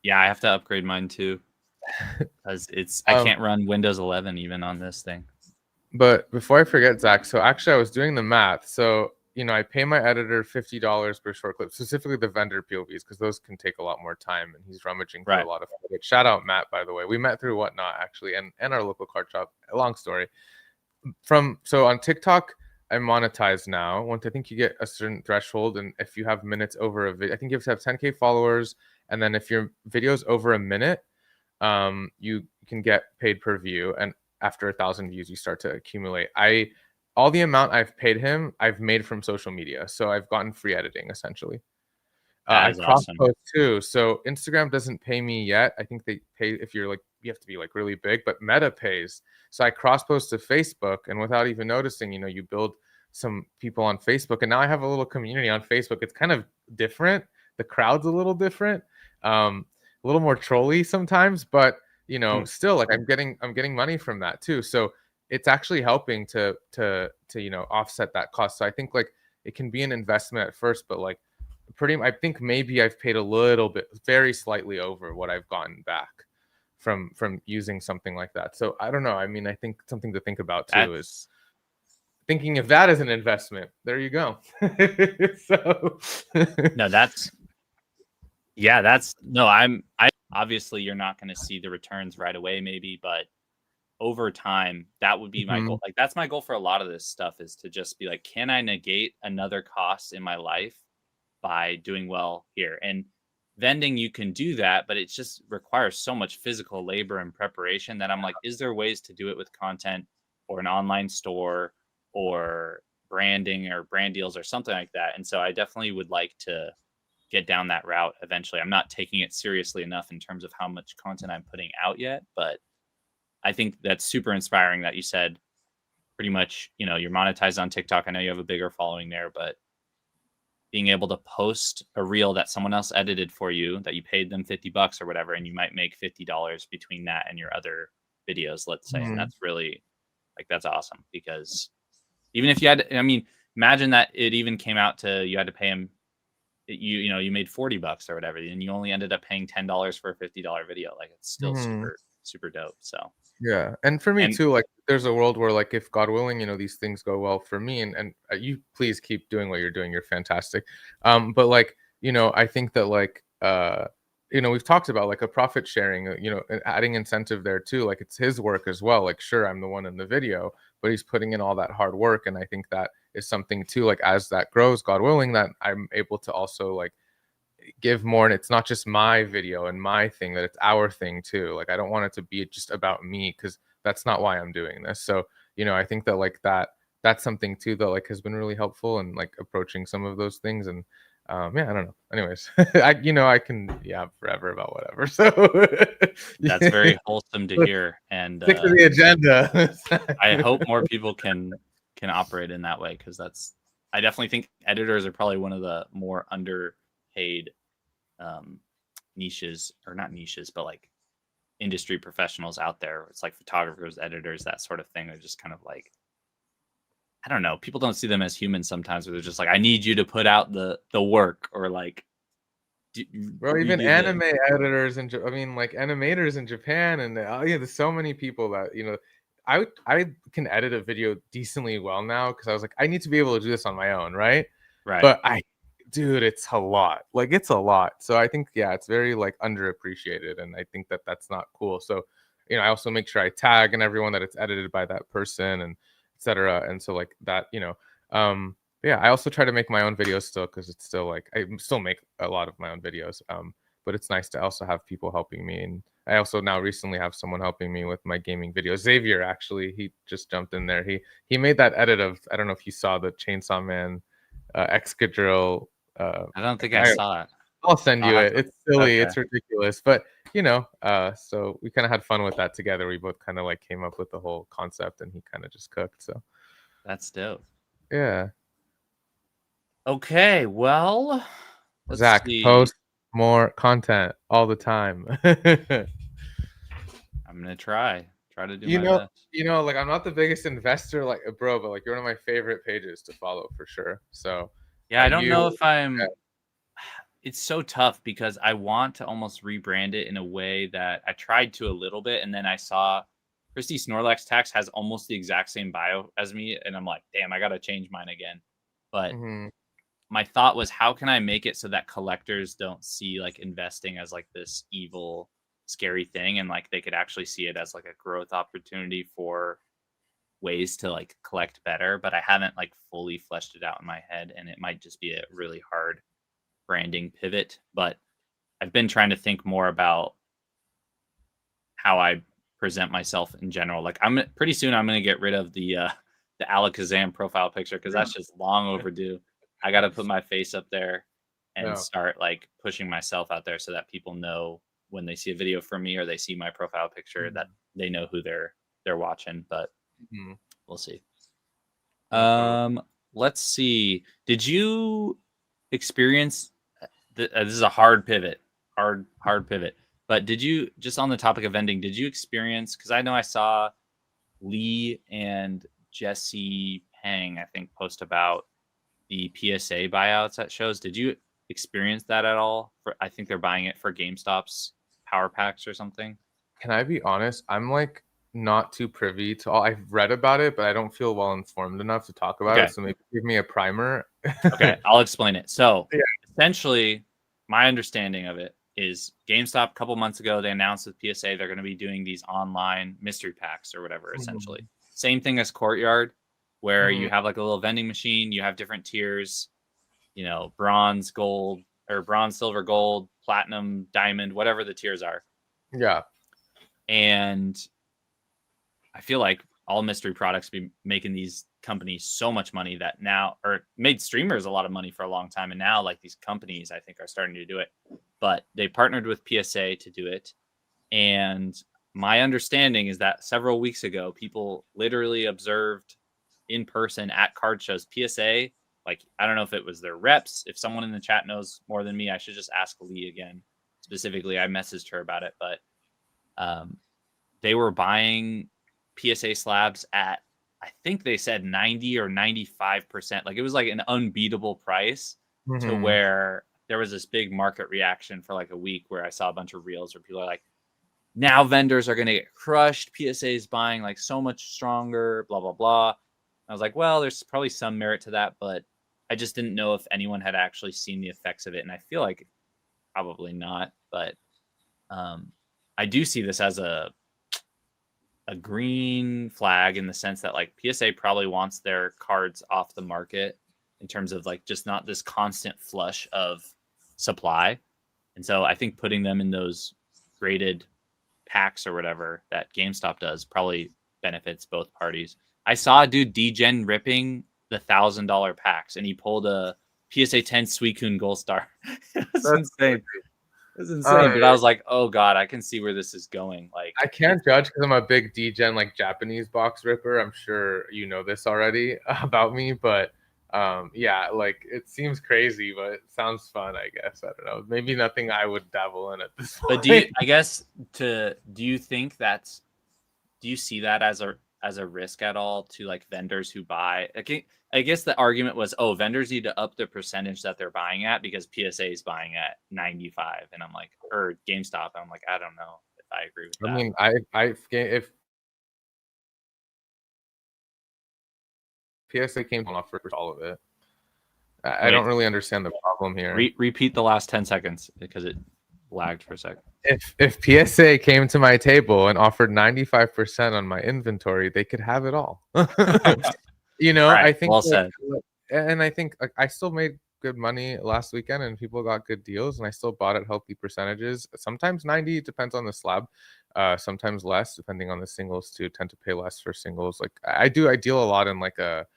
Yeah, I have to upgrade mine too because I Um, can't run Windows 11 even on this thing. But before I forget, Zach, so actually I was doing the math. So, you know, I pay my editor $50 per short clip, specifically the vendor POVs, because those can take a lot more time and he's rummaging through Right. a lot of footage. Shout out Matt, by the way. We met through Whatnot actually, and our local card shop. A long story. So on TikTok, I monetize now. Once I think you get a certain threshold, and if you have minutes over a video, I think you have to have 10K followers, and then if your video's over a minute, you can get paid per view, and after 1,000 views you start to accumulate. All the amount I've paid him I've made from social media, so I've gotten free editing essentially. That I is cross awesome. post too, so Instagram doesn't pay me yet. I think they pay if you're like you have to be like really big, but Meta pays. So I cross post to Facebook, and without even noticing, you build some people on Facebook, and now I have a little community on Facebook. It's kind of different. The crowd's a little different, a little more trolly sometimes, but still, like I'm getting money from that too. So it's actually helping to offset that cost. So I think like it can be an investment at first, but like I think maybe I've paid a little bit, very slightly over what I've gotten back from using something like that. So I don't know. I mean, I think something to think about too is thinking of that as an investment. There you go. So no, that's I obviously you're not going to see the returns right away, maybe, but over time, that would be my goal. Like that's my goal for a lot of this stuff, is to just be like, can I negate another cost in my life by doing well here? And vending, you can do that, but it just requires so much physical labor and preparation that I'm like, is there ways to do it with content or an online store or branding or brand deals or something like that? And so I definitely would like to get down that route eventually. I'm not taking it seriously enough in terms of how much content I'm putting out yet, but I think that's super inspiring that you said pretty much, you're monetized on TikTok. I know you have a bigger following there, but being able to post a reel that someone else edited for you, that you paid them $50 or whatever, and you might make $50 between that and your other videos, let's say. And that's really that's awesome, because even if you had, imagine that it even came out to, you had to pay him, you made $40 or whatever, and you only ended up paying $10 for a $50 video. Like it's still super, super dope. So yeah. And for me too, like there's a world where like, if God willing, these things go well for me, and you please keep doing what you're doing. You're fantastic. But like, I think that like, we've talked about like a profit sharing, adding incentive there too. Like it's his work as well. Like, sure, I'm the one in the video, but he's putting in all that hard work. And I think that is something too, like as that grows, God willing, that I'm able to also like give more, and it's not just my video and my thing, that it's our thing too. Like I don't want it to be just about me, because that's not why I'm doing this. So I think that like that's something too that like has been really helpful in like approaching some of those things. And I don't know, anyways. I can forever about whatever. So that's very wholesome to hear, and stick to the agenda. I hope more people can operate in that way, because I definitely think editors are probably one of the more underpaid niches, or not niches, but like industry professionals out there. It's like photographers, editors, that sort of thing. They're just kind of like, I don't know, people don't see them as humans sometimes, where they're just like, I need you to put out the work, or like bro, even anime editors and like animators in Japan, and there's so many people that I can edit a video decently well now, because I was like, I need to be able to do this on my own, right? But dude, it's a lot. Like it's a lot. So I think it's very like underappreciated, and I think that that's not cool. So I also make sure I tag and everyone that it's edited by that person, and etc. And so like that, I also try to make my own videos still, because it's still like I still make a lot of my own videos. But it's nice to also have people helping me, and I also now recently have someone helping me with my gaming videos. Xavier, actually, he just jumped in there. He made that edit of, I don't know if you saw the Chainsaw Man Excadrill. I don't think I saw it. I'll send you it. It's silly. Okay. It's ridiculous. But, so we kind of had fun with that together. We both kind of like came up with the whole concept, and he kind of just cooked. So that's dope. Yeah. Okay. Well, Zach, post more content all the time. I'm going to try to do my best. Like I'm not the biggest investor, like bro, but like you're one of my favorite pages to follow for sure. So yeah, I don't know if I'm. It's so tough, because I want to almost rebrand it in a way that I tried to a little bit, and then I saw Christy Snorlax Tax has almost the exact same bio as me, and I'm like, damn, I got to change mine again. But my thought was, how can I make it so that collectors don't see like investing as like this evil, scary thing, and like they could actually see it as like a growth opportunity for ways to like collect better. But I haven't like fully fleshed it out in my head, and it might just be a really hard branding pivot. But I've been trying to think more about how I present myself in general. Like pretty soon I'm going to get rid of the Alakazam profile picture, because that's just long overdue. I got to put my face up there and start like pushing myself out there, so that people know when they see a video from me or they see my profile picture that they know who they're watching. But we'll see. Let's see. Did you experience? This is a hard pivot. Hard pivot. But did you, just on the topic of vending, did you experience? Because I know I saw Lee and Jesse Pang, I think, post about the PSA buyouts at shows. Did you experience that at all? I think they're buying it for GameStop's power packs or something. Can I be honest? I'm like not too privy to all. I've read about it, but I don't feel well informed enough to talk about it. So maybe give me a primer. Okay, I'll explain it. So essentially, my understanding of it is GameStop a couple months ago, they announced with PSA they're going to be doing these online mystery packs or whatever, essentially. Same thing as Courtyard, where you have like a little vending machine, you have different tiers, you know, bronze, gold, or bronze, silver, gold, platinum, diamond, whatever the tiers are. Yeah. And I feel like all mystery products be making these companies so much money that now, or made streamers a lot of money for a long time. And now like these companies, I think, are starting to do it, but they partnered with PSA to do it. And my understanding is that several weeks ago, people literally observed in person at card shows, PSA, like, I don't know if it was their reps. If someone in the chat knows more than me, I should just ask Lee again. Specifically, I messaged her about it, but they were buying PSA slabs at, I think they said 90 or 95%. Like, it was like an unbeatable price to where there was this big market reaction for like a week where I saw a bunch of reels where people are like, now vendors are going to get crushed. PSA is buying like so much stronger, blah, blah, blah. I was like, well, there's probably some merit to that, but I just didn't know if anyone had actually seen the effects of it. And I feel like probably not, but I do see this as a green flag in the sense that like PSA probably wants their cards off the market in terms of like just not this constant flush of supply. And so I think putting them in those graded packs or whatever that GameStop does probably benefits both parties. I saw a dude degen ripping the $1,000 packs, and he pulled a PSA 10 Suicune Gold Star. That's insane. It's insane, but I was like, "Oh God, I can see where this is going." Like, I can't judge because I'm a big degen, like Japanese box ripper. I'm sure you know this already about me, but yeah, like it seems crazy, but it sounds fun. I guess I don't know. Maybe nothing I would dabble in at this point. But do you think that's? Do you see that as a risk at all to like vendors who buy? I guess the argument was, oh, vendors need to up the percentage that they're buying at because PSA is buying at 95, and I'm like, or GameStop, and I'm like, I don't know if I agree with that. I mean, if PSA came to offer for all of it, I don't really understand the problem here. Repeat the last 10 seconds because it lagged for a second. If PSA came to my table and offered 95% on my inventory, they could have it all. You know, right. I think well said. And I think like, I still made good money last weekend and people got good deals and I still bought at healthy percentages. Sometimes 90, depends on the slab. Sometimes less depending on the singles too. Tend to pay less for singles. Like I deal a lot in like a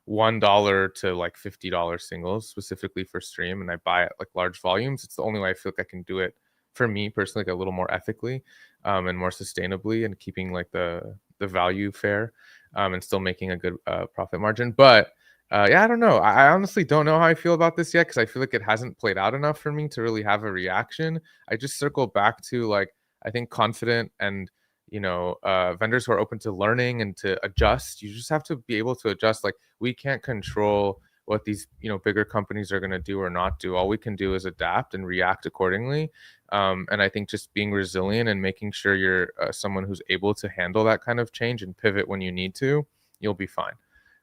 $1 to like $50 singles specifically for stream, and I buy at like large volumes. It's the only way I feel like I can do it for me personally, like a little more ethically and more sustainably, and keeping like the value fair and still making a good profit margin. But yeah, I don't know. I honestly don't know how I feel about this yet because I feel like it hasn't played out enough for me to really have a reaction. I just circle back to like, I think confident and vendors who are open to learning and to adjust. You just have to be able to adjust. Like we can't control what these bigger companies are going to do or not do. All we can do is adapt and react accordingly. And I think just being resilient and making sure you're someone who's able to handle that kind of change and pivot when you need to, you'll be fine.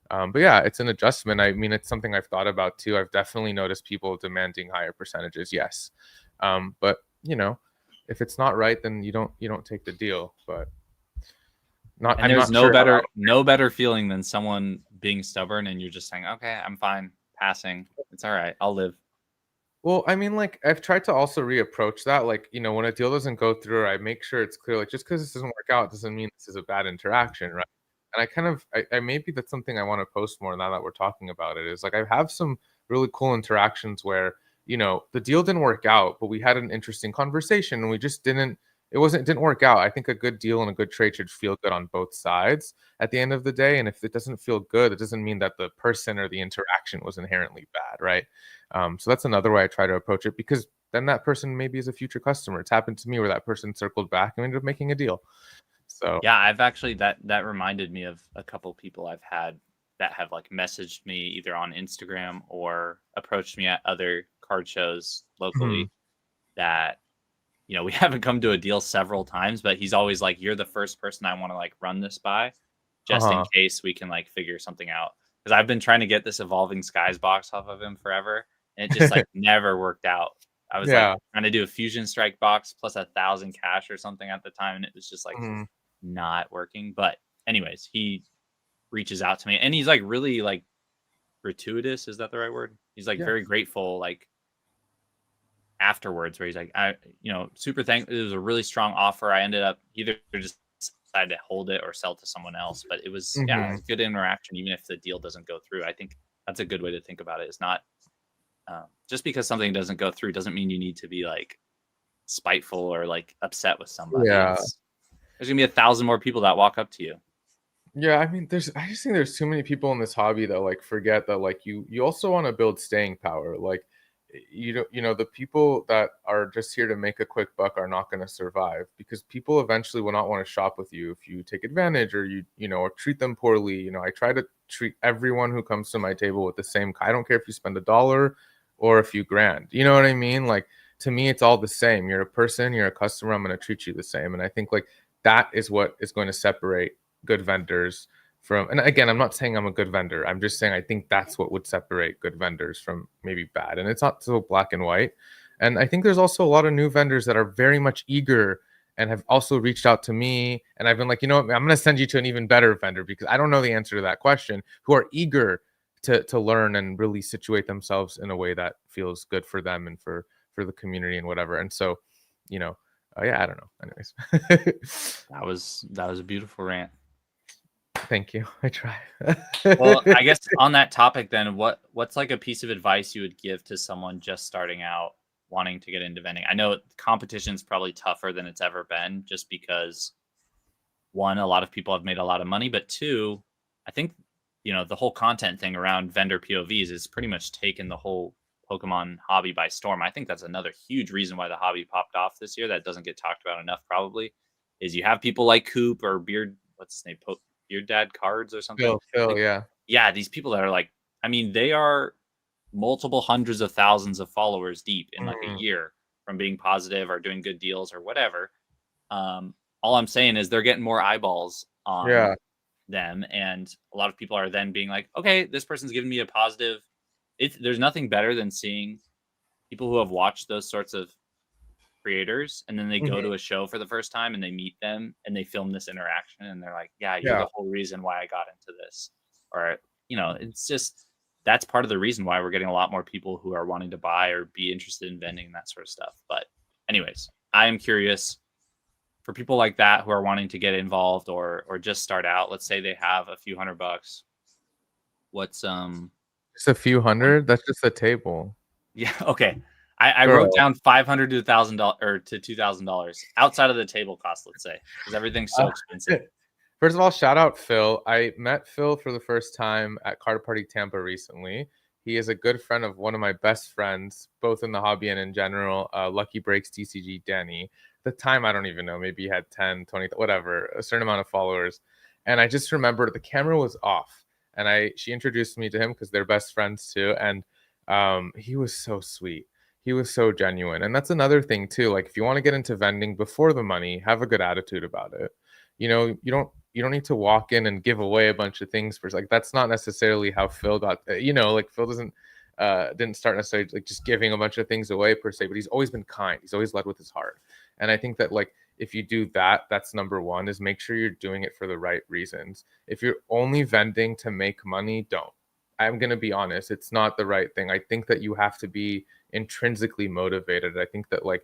But yeah, it's an adjustment. I mean, it's something I've thought about too. I've definitely noticed people demanding higher percentages. Yes. But if it's not right, then you don't take the deal. But there's no better feeling than someone being stubborn and you're just saying, okay, I'm fine, passing. It's all right, I'll live. Well, I mean, like I've tried to also reapproach that. Like, when a deal doesn't go through, I make sure it's clear. Like, just because this doesn't work out doesn't mean this is a bad interaction, right? And I maybe that's something I want to post more now that we're talking about it. Is like I have some really cool interactions where the deal didn't work out, but we had an interesting conversation, and we just didn't work out. I think a good deal and a good trade should feel good on both sides at the end of the day. And if it doesn't feel good, it doesn't mean that the person or the interaction was inherently bad, right? So that's another way I try to approach it, because then that person maybe is a future customer. It's happened to me where that person circled back and ended up making a deal. So Yeah, I've actually that reminded me of a couple people I've had that have like messaged me either on Instagram or approached me at other card shows mhm. locally that we haven't come to a deal several times, but he's always like, "You're the first person I want to like run this by, just in Uh-huh. case we can like figure something out." Because I've been trying to get this Evolving Skies box off of him forever, and it just like never worked out. I was like Yeah. trying to do a Fusion Strike box plus 1,000 cash or something at the time, and it was just like Mhm. not working. But anyways, he reaches out to me, and he's like really like gratuitous. Is that the right word? He's like Yeah. very grateful, like afterwards, where he's like, I, super thank. It was a really strong offer. I ended up either just decided to hold it or sell to someone else, but it was yeah, a Mhm. good interaction, even if the deal doesn't go through. I think that's a good way to think about it. It's not just because something doesn't go through doesn't mean you need to be like spiteful or like upset with somebody. Yeah. It's there's gonna be 1,000 more people that walk up to you. Yeah, I mean, I just think there's too many people in this hobby that like forget that like you also want to build staying power. Like the people that are just here to make a quick buck are not going to survive, because people eventually will not want to shop with you if you take advantage, or or treat them poorly. I try to treat everyone who comes to my table with the same. I don't care if you spend $1 or a few grand. You know what I mean? Like, to me, it's all the same. You're a person, you're a customer. I'm going to treat you the same. And I think like that is what is going to separate good vendors from, and again, I'm not saying I'm a good vendor, I'm just saying I think that's what would separate good vendors from maybe bad, and it's not so black and white. And I think there's also a lot of new vendors that are very much eager and have also reached out to me, and I've been like, I'm going to send you to an even better vendor, because I don't know the answer to that question, who are eager to learn and really situate themselves in a way that feels good for them and for the community and whatever. And so, you know yeah, I don't know, anyways. That was a beautiful rant. Thank you. I try. Well, I guess on that topic then, what's like a piece of advice you would give to someone just starting out wanting to get into vending? I know competition's probably tougher than it's ever been, just because one, a lot of people have made a lot of money, but two, I think the whole content thing around vendor POVs is pretty much taken the whole Pokemon hobby by storm. I think that's another huge reason why the hobby popped off this year that doesn't get talked about enough probably, is you have people like Coop or what's his name, Beard Dad Cards or something. Phil, Like, yeah. yeah, these people that are like, I mean, they are multiple hundreds of thousands of followers deep in like a Mm, year from being positive or doing good deals or whatever. All I'm saying is they're getting more eyeballs on yeah. them, and a lot of people are then being like, okay, this person's giving me a positive. There's nothing better than seeing people who have watched those sorts of creators, and then they go Mhm, to a show for the first time and they meet them and they film this interaction and they're like, yeah, you're yeah. the whole reason why I got into this. Or it's just that's part of the reason why we're getting a lot more people who are wanting to buy or be interested in vending and that sort of stuff. But anyways, I am curious for people like that who are wanting to get involved or just start out. Let's say they have a few $100. What's Just a few one hundred? That's just a table. yeah, okay. I wrote Bro. down $500 to $1,000 or to $2,000 outside of the table cost, let's say, because everything's so Uh, expensive. First of all, shout out Phil. I met Phil for the first time at Card Party Tampa recently. He is a good friend of one of my best friends, both in the hobby and in general, Lucky Breaks TCG Danny. At the time, I don't even know, maybe he had 10, 20, whatever, a certain amount of followers. And I just remember the camera was off. And she introduced me to him because they're best friends too. And he was so sweet. He was so genuine. And that's another thing too. Like, if you want to get into vending before the money, have a good attitude about it. You don't need to walk in and give away a bunch of things for, like, that's not necessarily how Phil got, like, Phil didn't start necessarily like just giving a bunch of things away per se, but he's always been kind. He's always led with his heart. And I think that, like, if you do that, that's number one, is make sure you're doing it for the right reasons. If you're only vending to make money, don't. I'm going to be honest, it's not the right thing. I think that you have to be intrinsically motivated. I think that, like,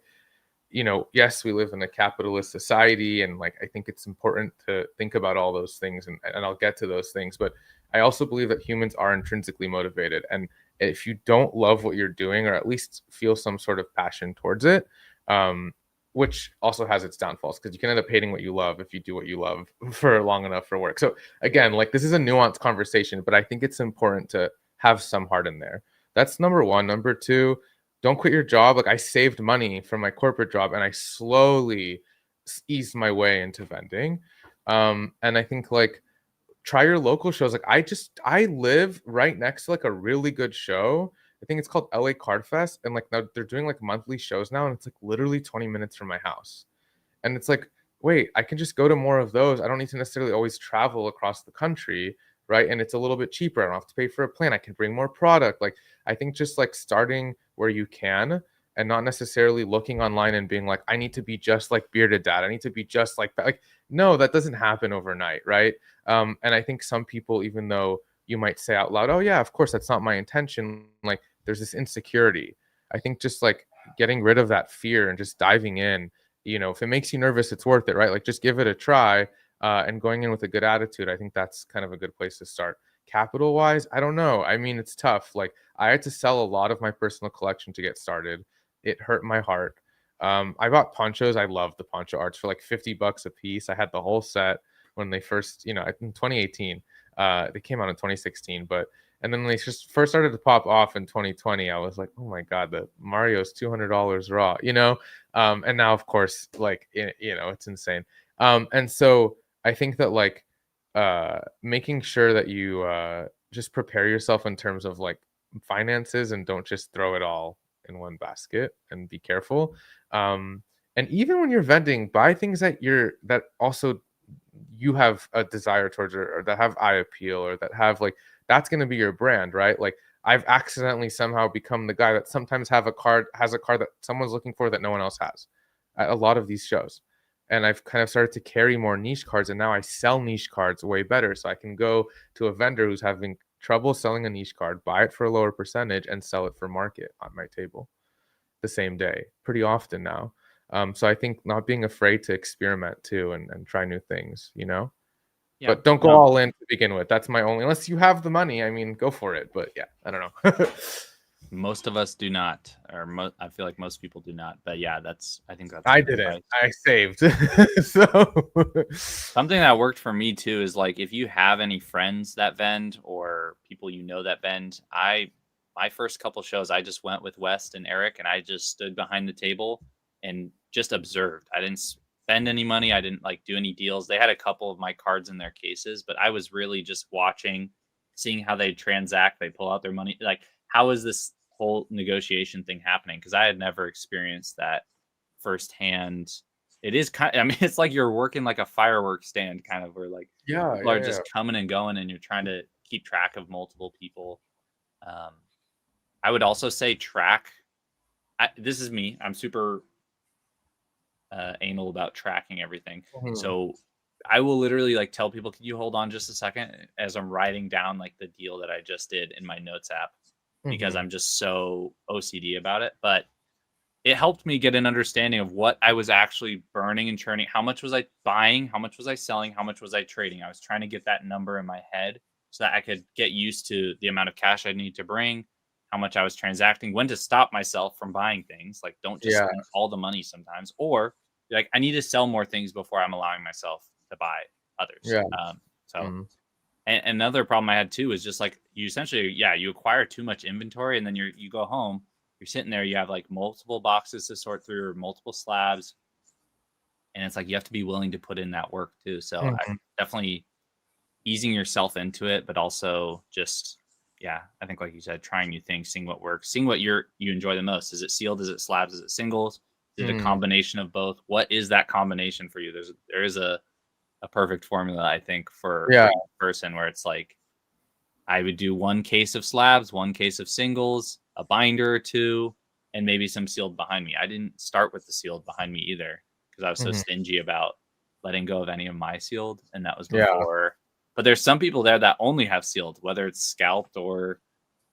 yes, we live in a capitalist society, and, like, I think it's important to think about all those things, and I'll get to those things. But I also believe that humans are intrinsically motivated, and if you don't love what you're doing, or at least feel some sort of passion towards it, which also has its downfalls, because you can end up hating what you love if you do what you love for long enough for work. So again, like, this is a nuanced conversation, but I think it's important to have some heart in there. That's number one. Number two, don't quit your job. Like, I saved money from my corporate job and I slowly eased my way into vending. And I think, like, try your local shows. Like, I live right next to like a really good show. I think it's called LA Card Fest, and like now they're doing like monthly shows now, and it's like literally 20 minutes from my house. And it's like, wait, I can just go to more of those. I don't need to necessarily always travel across the country, right? And it's a little bit cheaper. I don't have to pay for a plane. I can bring more product. Like, I think just like starting where you can, and not necessarily looking online and being like, I need to be just like Bearded Dad. I need to be just like that. Like, no, that doesn't happen overnight, right? And I think some people, even though you might say out loud, oh yeah, of course, that's not my intention, like, there's this insecurity. I think just like getting rid of that fear and just diving in, if it makes you nervous, it's worth it, right? Like, just give it a try, and going in with a good attitude. I think that's kind of a good place to start. Capital wise, I don't know. I mean, it's tough. Like, I had to sell a lot of my personal collection to get started. It hurt my heart. I bought ponchos. I love the poncho arts for like $50 a piece. I had the whole set when they first, in 2018. They came out in 2016, and then when they just first started to pop off in 2020, I was like, oh my God, the Mario's $200 raw, and now, of course, like, it's insane. And so I think that, like, making sure that you just prepare yourself in terms of like finances, and don't just throw it all in one basket, and be careful. And even when you're vending, buy things that also you have a desire towards, or that have eye appeal, or that have like, that's going to be your brand, right? Like, I've accidentally somehow become the guy that sometimes has a card that someone's looking for that no one else has at a lot of these shows. And I've kind of started to carry more niche cards, and now I sell niche cards way better. So I can go to a vendor who's having trouble selling a niche card, buy it for a lower percentage, and sell it for market on my table the same day pretty often now. So I think not being afraid to experiment too, and try new things, Yeah. But don't go all in to begin with. That's my only, unless you have the money, I mean, go for it. But yeah, I don't know. Most of us do not, or I feel like most people do not. But yeah, I think that's. I didn't. Advice. I saved. So something that worked for me too is, like, if you have any friends that vend, or people that vend, my first couple shows, I just went with West and Eric, and I just stood behind the table and just observed. I didn't spend any money. I didn't like do any deals. They had a couple of my cards in their cases, but I was really just watching, seeing how they transact. They pull out their money. Like, how is this whole negotiation thing happening? Because I had never experienced that firsthand. It is I mean, it's like you're working like a fireworks stand, kind of, where like people are just coming and going, and you're trying to keep track of multiple people. I would also say track. This is me. I'm super anal about tracking everything. Mm-hmm. So I will literally like tell people, can you hold on just a second, as I'm writing down like the deal that I just did in my notes app, because I'm just so OCD about it. But it helped me get an understanding of what I was actually burning and churning. How much was I buying? How much was I selling? How much was I trading? I was trying to get that number in my head so that I could get used to the amount of cash I need to bring, how much I was transacting, when to stop myself from buying things. Like, don't just spend all the money sometimes. Or like, I need to sell more things before I'm allowing myself to buy others. Yeah. And another problem I had too is just like, you essentially, you acquire too much inventory, and then you go home, you're sitting there, you have like multiple boxes to sort through, or multiple slabs. And it's like, you have to be willing to put in that work too. So I definitely easing yourself into it, but also just, I think, like you said, trying new things, seeing what works, seeing what you enjoy the most. Is it sealed? Is it slabs? Is it singles? Is it a combination of both? What is that combination for you? There is a perfect formula, I think, for each person, where it's like, I would do one case of slabs, one case of singles, a binder or two, and maybe some sealed behind me. I didn't start with the sealed behind me either, because I was so stingy about letting go of any of my sealed, and that was before. But there's some people there that only have sealed, whether it's scalped or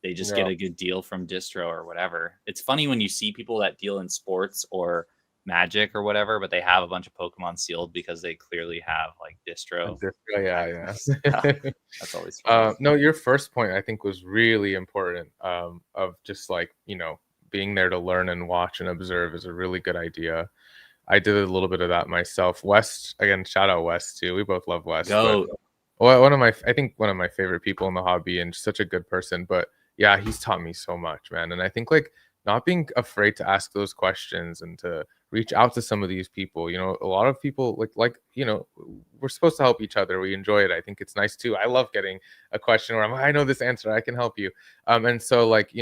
they just get a good deal from distro or whatever. It's funny when you see people that deal in sports or Magic or whatever, but they have a bunch of Pokemon sealed because they clearly have like distro. Yeah. So, that's always fun. No, your first point I think was really important. Of just like being there to learn and watch and observe is a really good idea. I did a little bit of that myself. West, again, shout out West too. We both love West, but Go. I think one of my favorite people in the hobby and such a good person. But yeah, he's taught me so much, man. And I think like not being afraid to ask those questions and to reach out to some of these people. A lot of people we're supposed to help each other. We enjoy it. I think it's nice too. I love getting a question where I'm like, I know this answer, I can help you. And so like,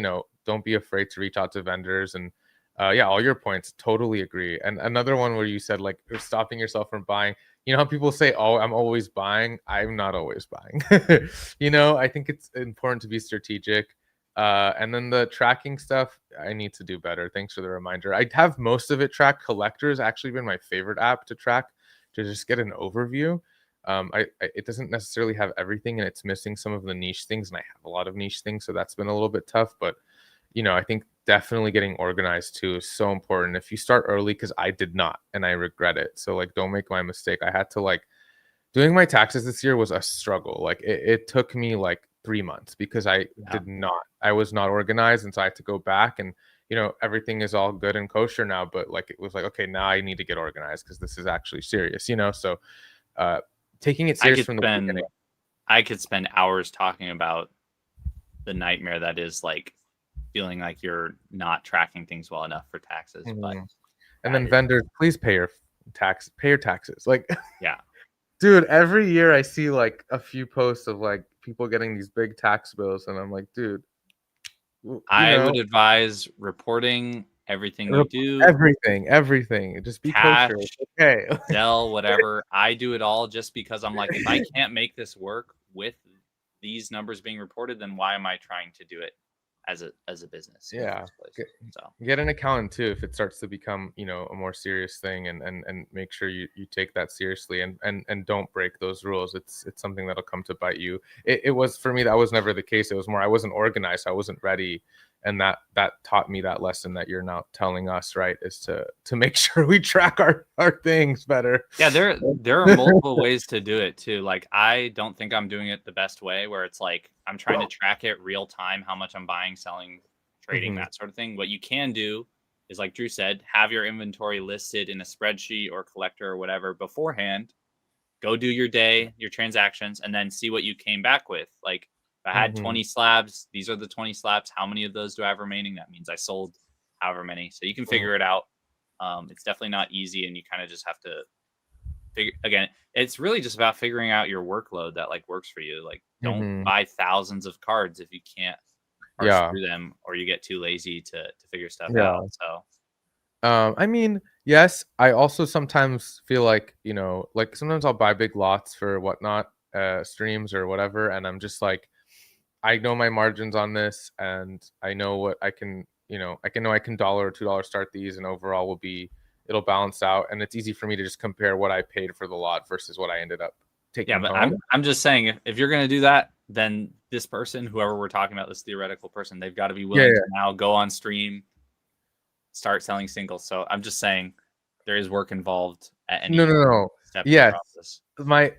don't be afraid to reach out to vendors and yeah, all your points, totally agree. And another one where you said like you're stopping yourself from buying. How people say, oh, I'm always buying. I'm not always buying. I think it's important to be strategic. And then the tracking stuff, I need to do better. Thanks for the reminder. I have most of it tracked. Collector has actually been my favorite app to track, to just get an overview. It doesn't necessarily have everything, and it's missing some of the niche things, and I have a lot of niche things, so that's been a little bit tough. But I think definitely getting organized too is so important. If you start early, because I did not, and I regret it. So like, don't make my mistake. I had to like doing my taxes this year was a struggle. Like it took me like 3 months because I was not organized, and so I had to go back and everything is all good and kosher now, but like it was like, okay, now I need to get organized because this is actually serious. So taking it serious from the beginning. I could spend hours talking about the nightmare that is like feeling like you're not tracking things well enough for taxes. But and then vendors, please pay your taxes. Like yeah. Dude, every year I see like a few posts of like people getting these big tax bills, and I'm like, dude, I would advise reporting everything you do. Everything. Just be cash, kosher. Okay. Dell, whatever. I do it all just because I'm like, if I can't make this work with these numbers being reported, then why am I trying to do it as a business? Yeah. So get an accountant too if it starts to become a more serious thing, and make sure you take that seriously, and don't break those rules. It's something that'll come to bite you. It was for me, that was never the case. It was more I wasn't organized, I wasn't ready, and that taught me that lesson that you're now telling us, right, is to make sure we track our things better. Yeah, there are multiple ways to do it too. Like, I don't think I'm doing it the best way, where it's like I'm trying to track it real time, how much I'm buying, selling, trading, that sort of thing. What you can do is, like Drew said, have your inventory listed in a spreadsheet or collector or whatever beforehand. Go do your day, your transactions, and then see what you came back with. Like, if I had 20 slabs, these are the 20 slabs. How many of those do I have remaining? That means I sold however many. So you can figure it out. It's definitely not easy, and you kind of just have to figure. Again, it's really just about figuring out your workload that like works for you. Like, don't buy thousands of cards if you can't parse through them, or you get too lazy to figure stuff out. So I mean, yes, I also sometimes feel like, like sometimes I'll buy big lots for whatnot, streams or whatever, and I'm just like, I know my margins on this, and I know what I can, I can $1 or $2 start these, and overall it'll balance out, and it's easy for me to just compare what I paid for the lot versus what I ended up taking but home. I'm just saying, if you're gonna do that, then this person, whoever we're talking about, this theoretical person, they've got to be willing to now go on stream, start selling singles. So I'm just saying there is work involved at any step in the process.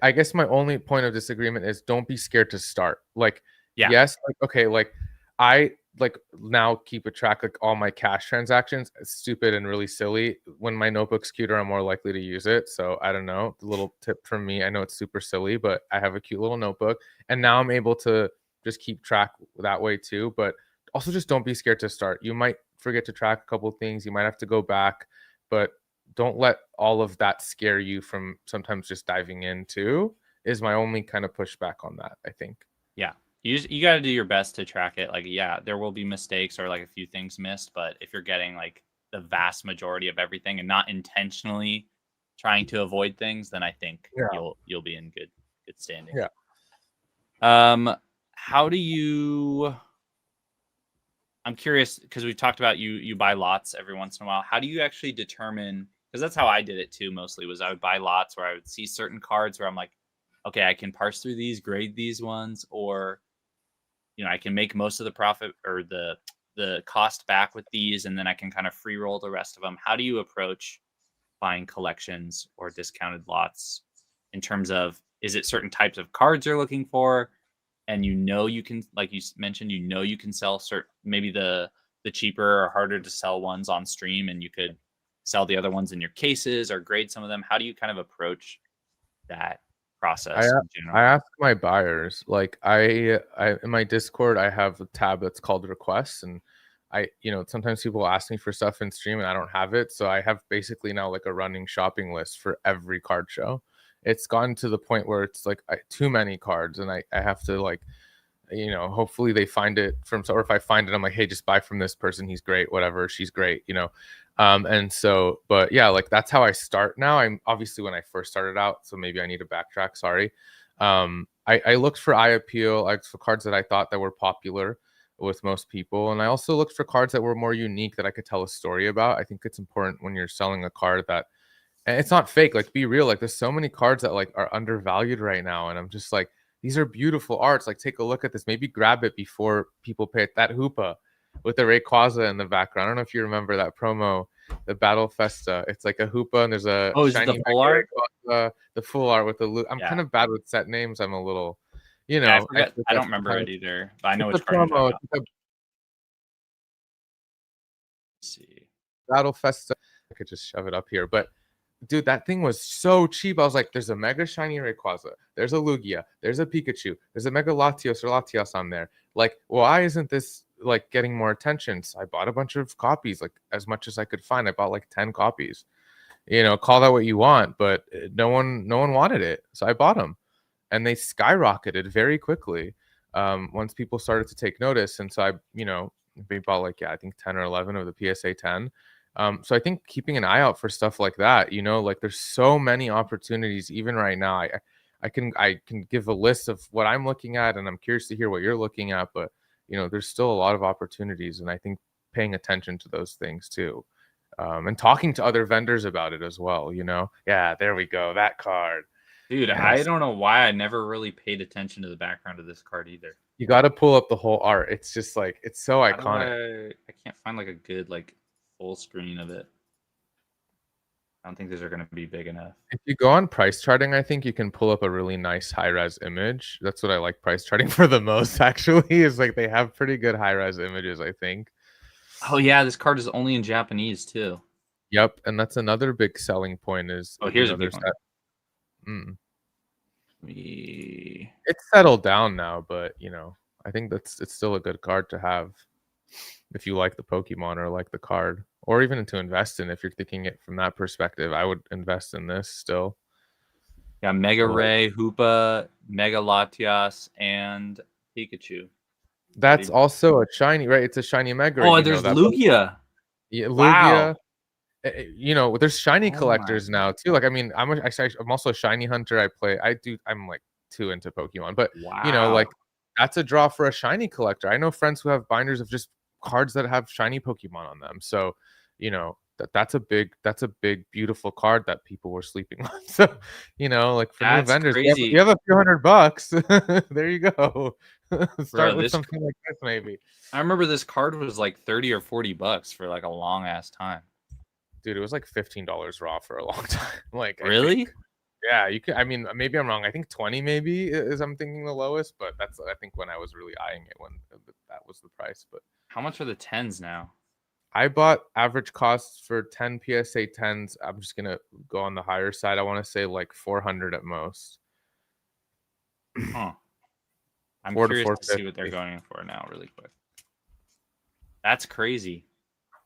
I guess my only point of disagreement is don't be scared to start. Like, yes, like, okay, like I like now keep a track like all my cash transactions. It's stupid and really silly. When my notebook's cuter, I'm more likely to use it. So I don't know. The little tip from me. I know it's super silly, but I have a cute little notebook, and now I'm able to just keep track that way too. But also just don't be scared to start. You might forget to track a couple of things. You might have to go back, but don't let all of that scare you from sometimes just diving in too, is my only kind of pushback on that, I think. Yeah. You got to do your best to track it. Like, yeah, there will be mistakes or like a few things missed, but if you're getting like the vast majority of everything and not intentionally trying to avoid things, then I think you'll be in good standing. Yeah. How do you? I'm curious, because we've talked about you buy lots every once in a while. How do you actually determine? Because that's how I did it too. Mostly was I would buy lots where I would see certain cards where I'm like, okay, I can parse through these, grade these ones, or I can make most of the profit or the cost back with these, and then I can kind of free roll the rest of them. How do you approach buying collections or discounted lots in terms of, is it certain types of cards you're looking for? And you can, like you mentioned, you can sell certain, maybe the cheaper or harder to sell ones on stream, and you could sell the other ones in your cases or grade some of them. How do you kind of approach that I process in I general? ask my buyers, like I in my Discord I have a tab that's called requests, and sometimes people ask me for stuff in stream and I don't have it, so I have basically now like a running shopping list for every card show. It's gotten to the point where it's like too many cards, and I have to like, hopefully they find it or if I find it, I'm like, hey, just buy from this person, he's great, whatever, she's great, and so, but yeah, like that's how I start now. I'm obviously when I first started out, so maybe I need to backtrack, sorry. I looked for eye appeal. I looked for cards that I thought that were popular with most people, and I also looked for cards that were more unique that I could tell a story about. I think it's important when you're selling a card that, and it's not fake, like be real. Like there's so many cards that like are undervalued right now, and I'm just like, these are beautiful arts, like take a look at this, maybe grab it before people pay it. That Hoopa with the Rayquaza in the background, I don't know if you remember that promo, the Battle Festa. It's like a Hoopa and there's a Oh, is it the shiny full Mega art? Rayquaza, the full art with the I'm kind Yeah. of bad with set names. I'm a little, Yeah, I I forgot. I forget don't remember sometimes. it either, but I know It's a which card you're talking promo, about. it's a Let's see. Battle Festa. I could just shove it up here, but dude, that thing was so cheap. I was like, there's a Mega Shiny Rayquaza, there's a Lugia, there's a Pikachu, there's a Mega Latios or Latias on there. Like, why isn't this like getting more attention? So I bought a bunch of copies, like as much as I could find. I bought like 10 copies. Call that what you want, but no one wanted it. So I bought them, and they skyrocketed very quickly once people started to take notice. And so we bought like, yeah, I think 10 or 11 of the PSA 10. So I think keeping an eye out for stuff like that, like there's so many opportunities even right now. I can give a list of what I'm looking at, and I'm curious to hear what you're looking at. But there's still a lot of opportunities, and I think paying attention to those things too, and talking to other vendors about it as well. Yeah, there we go, that card. Dude, I Yes. don't know why I never really paid attention to the background of this card either. You got to pull up the whole art. It's just like, it's so How do iconic. I can't find like a good like full screen of it. I don't think these are going to be big enough. If you go on price charting, I think you can pull up a really nice high res image. That's what I like price charting for the most, actually, is like they have pretty good high res images, I think. Oh yeah, this card is only in Japanese too. Yep. And that's another big selling point is, Oh, here's a big there's one. that. Mm. We It's settled down now, but I think it's still a good card to have if you like the Pokemon or like the card, or even to invest in. If you're thinking it from that perspective, I would invest in this still. got Mega Or like, Ray, Hoopa, Mega Latias, and Pikachu. that's also a shiny, right? It's a shiny Mega Ray. Oh, You know there's that. Lugia. Yeah, Wow. Lugia. There's shiny Oh my. collectors now too. Like, I mean, I'm also a shiny hunter. I'm like too into Pokemon, but like Wow. that's a draw for a shiny collector. I know friends who have binders of just cards that have shiny Pokemon on them. So, that's a big beautiful card that people were sleeping on. So, like for new That's vendors, crazy. you have a few $100. There you go. Start Bro, with this something like this, maybe. I remember this card was like 30 or 40 bucks for like a long ass time. Dude, it was like $15 raw for a long time. Like, I Really? think. Yeah, you can. I mean, maybe I'm wrong. I think 20 maybe is I'm thinking the lowest, but that's I think when I was really eyeing it when that was the price. But How much are the 10s now? I bought average costs for 10 PSA 10s. I'm just gonna go on the higher side. I want to say like 400 at most. Huh. I'm 4 to curious to see what they're 450. going for now, really quick. That's crazy.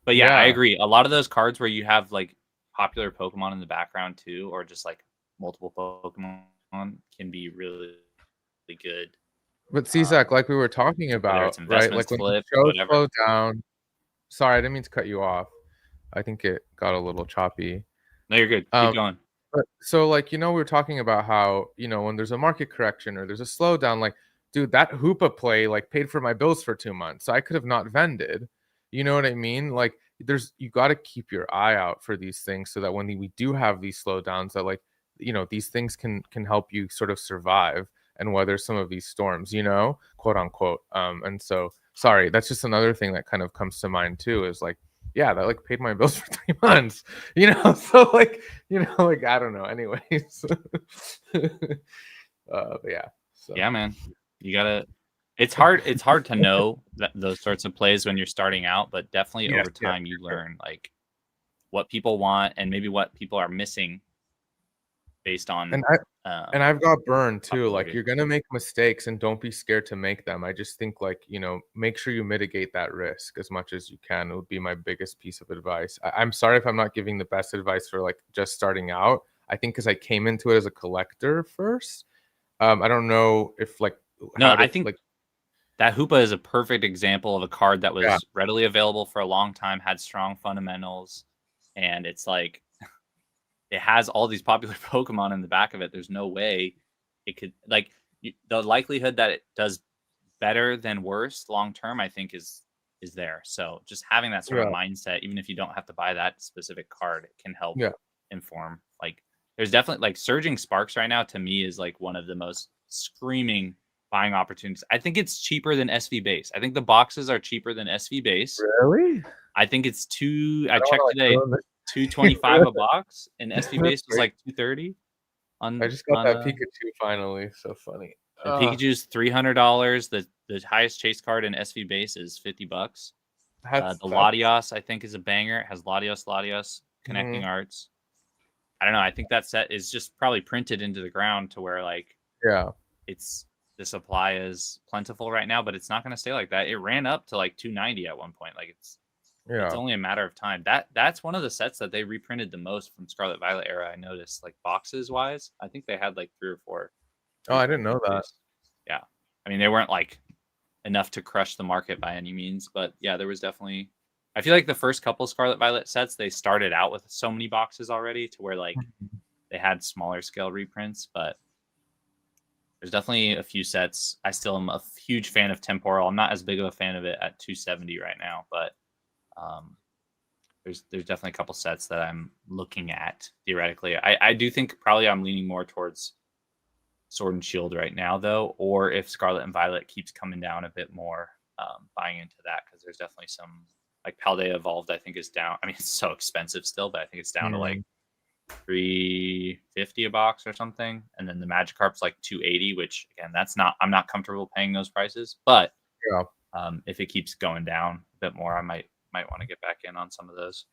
But yeah, I Yeah, agree. A lot of those cards where you have like popular Pokemon in the background too, or just like multiple Pokemon can be really, really good. but see, Zach, like we were talking Whether about, it's right? investments, Like when the flip, show whatever. slowed down. Sorry, I didn't mean to cut you off. I think it got a little choppy. No, you're good. Um, Keep going. But so like, we were talking about how, when there's a market correction or there's a slowdown, like, dude, that Hoopa play like paid for my bills for 2 months. So I could have not vended. You know what I mean? Like you got to keep your eye out for these things so that when we do have these slowdowns that like, these things can help you sort of survive and weather some of these storms, quote unquote. And so sorry, that's just another thing that kind of comes to mind too, is like, yeah, that like paid my bills for 3 months, you know. So like, you know, like I don't know. Anyways, but yeah. So Yeah, man. You gotta. It's hard to know that those sorts of plays when you're starting out, but definitely yes, over yes, time you for sure. learn like what people want and maybe what people are missing based on And I've got burned too. Like popularity. you're gonna make mistakes and don't be scared to make them. I just think like, you know, make sure you mitigate that risk as much as you can. It would be my biggest piece of advice. I'm sorry if I'm not giving the best advice for like just starting out. I think because I came into it as a collector first. I don't know if like No, how I to think like that Hoopa is a perfect example of a card that yeah, was readily available for a long time, had strong fundamentals, and it's like it has all these popular Pokemon in the back of it. There's no way it could like the likelihood that it does better than worse long term, I think is there. So just having that sort of yeah, mindset, even if you don't have to buy that specific card, it can help yeah. inform. Like there's definitely like Surging Sparks right now to me is like one of the most screaming buying opportunities. I think it's cheaper than SV base. I think the boxes are cheaper than SV base. Really? I think it's I I don't wanna checked like today, ruin this. 225 a box, and SV That's base was great. like 230 I on just got that Pikachu finally. So funny. and Pikachu's $300. The highest chase card in SV base is $50. The That's Latios, I think, is a banger. It has Latios, connecting mhm, arts. I don't know. I think that set is just probably printed into the ground to where like yeah, it's the supply is plentiful right now, but it's not going to stay like that. It ran up to like 290 at one point. Like it's yeah. only a matter of time. That's one of the sets that they reprinted the most from Scarlet Violet era. I noticed, like boxes wise, I think they had like 3 or 4 Oh, I didn't reprints know that. produced. Yeah, I mean they weren't like enough to crush the market by any means, but yeah, there was definitely. I feel like the first couple Scarlet Violet sets they started out with so many boxes already to where like Mhm. they had smaller scale reprints, but there's definitely a few sets. I still am a huge fan of Temporal. I'm not as big of a fan of it at 270 right now, but um, there's definitely a couple sets that I'm looking at theoretically. I do think probably I'm leaning more towards Sword and Shield right now though, or if Scarlet and Violet keeps coming down a bit more, buying into that because there's definitely some like Paldea Evolved. I think is down. I mean, it's so expensive still, but I think it's down to like Mhm. 350 a box or something, and then the Magikarp's like 280, which again, that's not. I'm not comfortable paying those prices, but Yeah. if it keeps going down a bit more, I might want to get back in on some of those.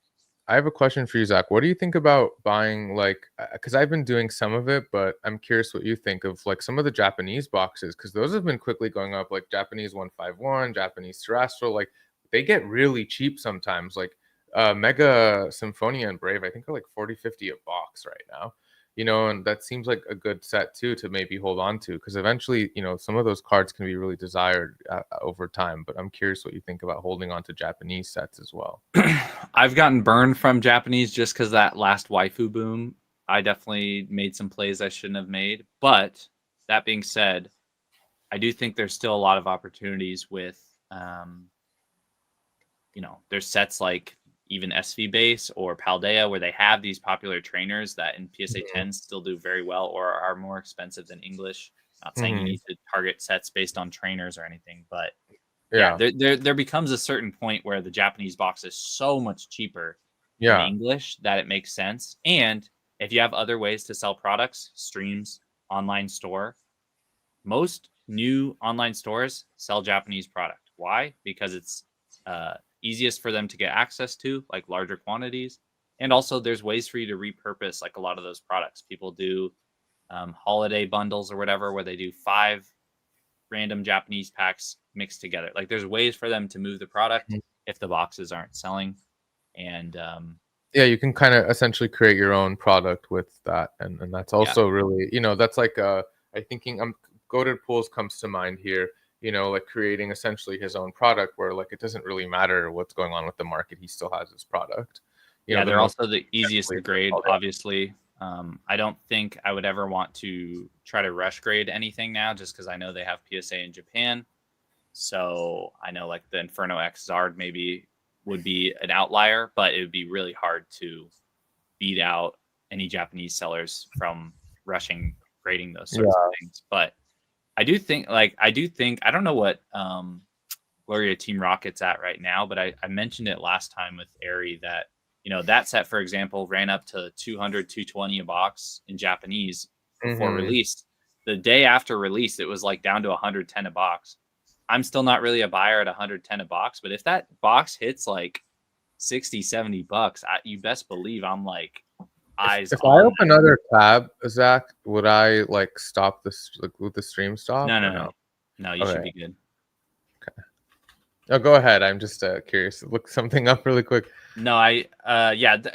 I have a question for you, Zach. What do you think about buying like because I've been doing some of it, but I'm curious what you think of like some of the Japanese boxes because those have been quickly going up, like Japanese 151, Japanese Terrestrial, like they get really cheap sometimes. Like Mega Symphonia and Brave, I think are like 40, 50 a box right now. You know, and that seems like a good set too to maybe hold on to because eventually, you know, some of those cards can be really desired over time. But I'm curious what you think about holding on to Japanese sets as well. I've gotten burned from Japanese just because that last waifu boom. I definitely made some plays I shouldn't have made. But that being said, I do think there's still a lot of opportunities with, there's sets like even SV Base or Paldea where they have these popular trainers that in PSA Mhm. 10 still do very well or are more expensive than English. Not saying you Mhm. need to target sets based on trainers or anything, but yeah, Yeah. there becomes a certain point where the Japanese box is so much cheaper than Yeah. English that it makes sense. And if you have other ways to sell products, streams, online store, most new online stores sell Japanese product. Why? Because it's easiest for them to get access to, like larger quantities. And also, there's ways for you to repurpose like a lot of those products. People do holiday bundles or whatever, where they do 5 random Japanese packs mixed together. Like there's ways for them to move the product Mhm. if the boxes aren't selling. And Yeah, you can kinda essentially create your own product with that, and that's yeah, also really you know, that's like, I thinking Goated Pools comes to mind here, you know, like creating essentially his own product where, like, it doesn't really matter what's going on with the market, he still has his product. You know, yeah, the they're most also the easiest to essentially for grade, all that. obviously. I don't think I would ever want to try to rush grade anything now just because I know they have PSA in Japan. So I know like the Inferno X Zard maybe would be an outlier, but it would be really hard to beat out any Japanese sellers from rushing grading those sorts of Yeah. things. But I do think I don't know what Gloria Team Rocket's at right now, but I mentioned it last time with Ari that, that set, for example, ran up to 200, 220 a box in Japanese before release. The day after release, it was like down to 110 a box. I'm still not really a buyer at 110 a box, but if that box hits like 60, 70 bucks, you best believe I'm like eyes If I on open another tab, Zach, would I like stop this? Like, would the stream stop that. No, or no, no? no. No, you should Okay. be good. Oh, go ahead. I'm just curious. Look something up really quick. No,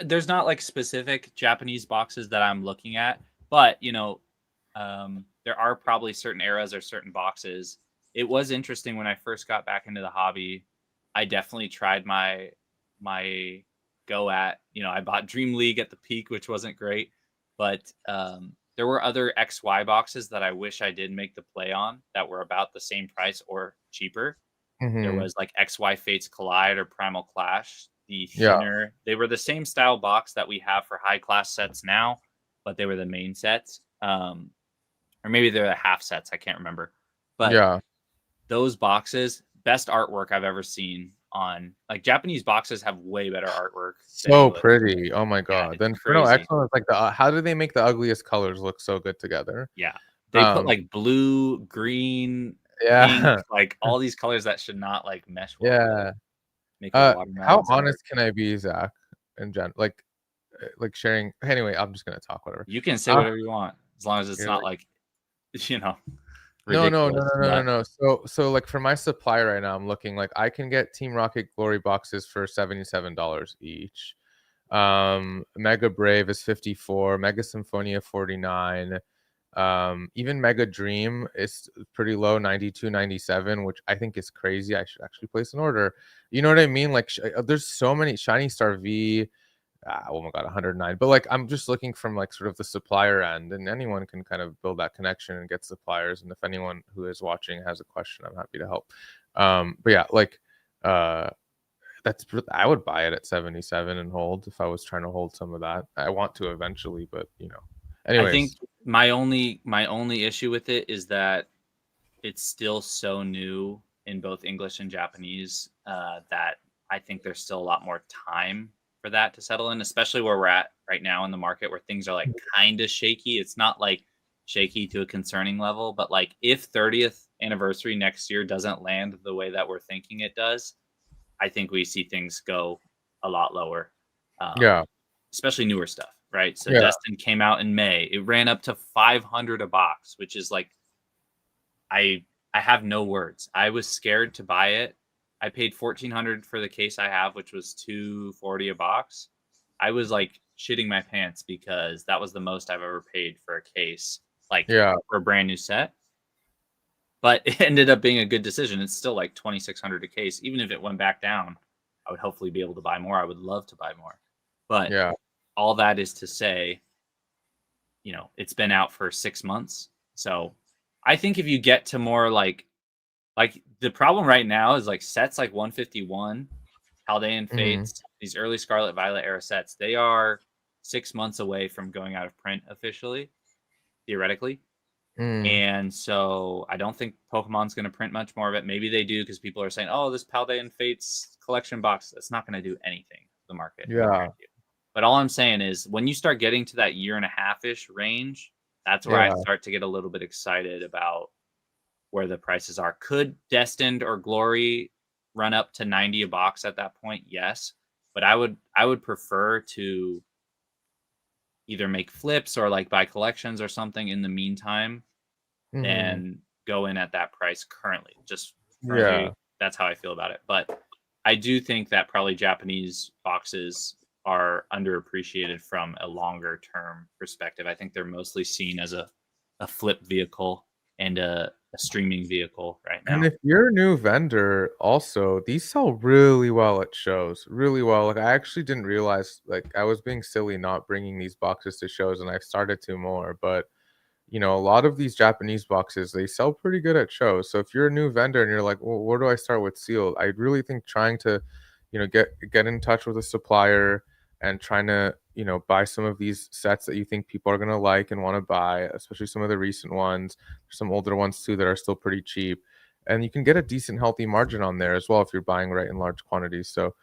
there's not like specific Japanese boxes that I'm looking at, but there are probably certain eras or certain boxes. It was interesting when I first got back into the hobby. I definitely tried my go at, I bought Dream League at the peak, which wasn't great, but there were other XY boxes that I wish I did make the play on that were about the same price or cheaper. There was like XY Fates Collide or Primal Clash, the thinner. They were the same style box that we have for high class sets now, but they were the main sets. Or maybe they're the half sets. I can't remember. But those boxes, best artwork I've ever seen on, like, Japanese boxes have way better artwork. So pretty. Oh my god. Then Inferno crazy. Excellence, like how do they make the ugliest colors look so good together? Yeah. They put like blue, green, pink, like all these colors that should not like mesh well. Yeah. Make a watermelon. How honest can I be, Zach? In general, like sharing. Anyway, I'm just gonna talk. Whatever. You can say whatever you want as long as it's not like ridiculous. No. So like for my supply right now, I'm looking like I can get Team Rocket Glory boxes for $77 each. Mega Brave is 54, Mega Symphonia 49. Even Mega Dream is pretty low, 92, 97, which I think is crazy. I should actually place an order. You know what I mean? Like there's so many. Shiny Star V, oh my god, 109. But like I'm just looking from like sort of the supplier end, and anyone can kind of build that connection and get suppliers. And if anyone who is watching has a question, I'm happy to help. But yeah, like I would buy it at 77 and hold if I was trying to hold some of that. I want to eventually, but anyways. I think my only issue with it is that it's still so new in both English and Japanese that I think there's still a lot more time for that to settle in, especially where we're at right now in the market where things are like kind of shaky. It's not like shaky to a concerning level, but like if 30th anniversary next year doesn't land the way that we're thinking it does, I think we see things go a lot lower. Especially newer stuff, right? So Destin came out in May. It ran up to 500 a box, which is like, I have no words. I was scared to buy it. I paid $1,400 for the case I have, which was $240 a box. I was like shitting my pants because that was the most I've ever paid for a case, like for a brand new set. But it ended up being a good decision. It's still like $2,600 a case. Even if it went back down, I would hopefully be able to buy more. I would love to buy more. But all that is to say, it's been out for 6 months. So I think if you get to more like the problem right now is like sets like 151, Haldean Fates, these early Scarlet Violet era sets, they are 6 months away from going out of print officially, theoretically. And so I don't think Pokemon's going to print much more of it. Maybe they do because people are saying, oh, this Paldean Fates collection box, that's not going to do anything to the market. But all I'm saying is when you start getting to that year and a half-ish range, that's where I start to get a little bit excited about where the prices are. Could Destined or Glory run up to 90 a box at that point? Yes. But I would prefer to either make flips or like buy collections or something in the meantime than go in at that price currently. Just that's how I feel about it. But I do think that probably Japanese boxes are underappreciated from a longer term perspective. I think they're mostly seen as a flip vehicle and a streaming vehicle right now. And if you're a new vendor, also these sell really well at shows, really well. Like I actually didn't realize, like I was being silly not bringing these boxes to shows, and I've started to more. But a lot of these Japanese boxes, they sell pretty good at shows. So if you're a new vendor and you're like, well, where do I start with sealed? I really think trying to, get in touch with a supplier and trying to, buy some of these sets that you think people are going to like and want to buy, especially some of the recent ones, some older ones too that are still pretty cheap. and you can get a decent healthy margin on there as well if you're buying right in large quantities. So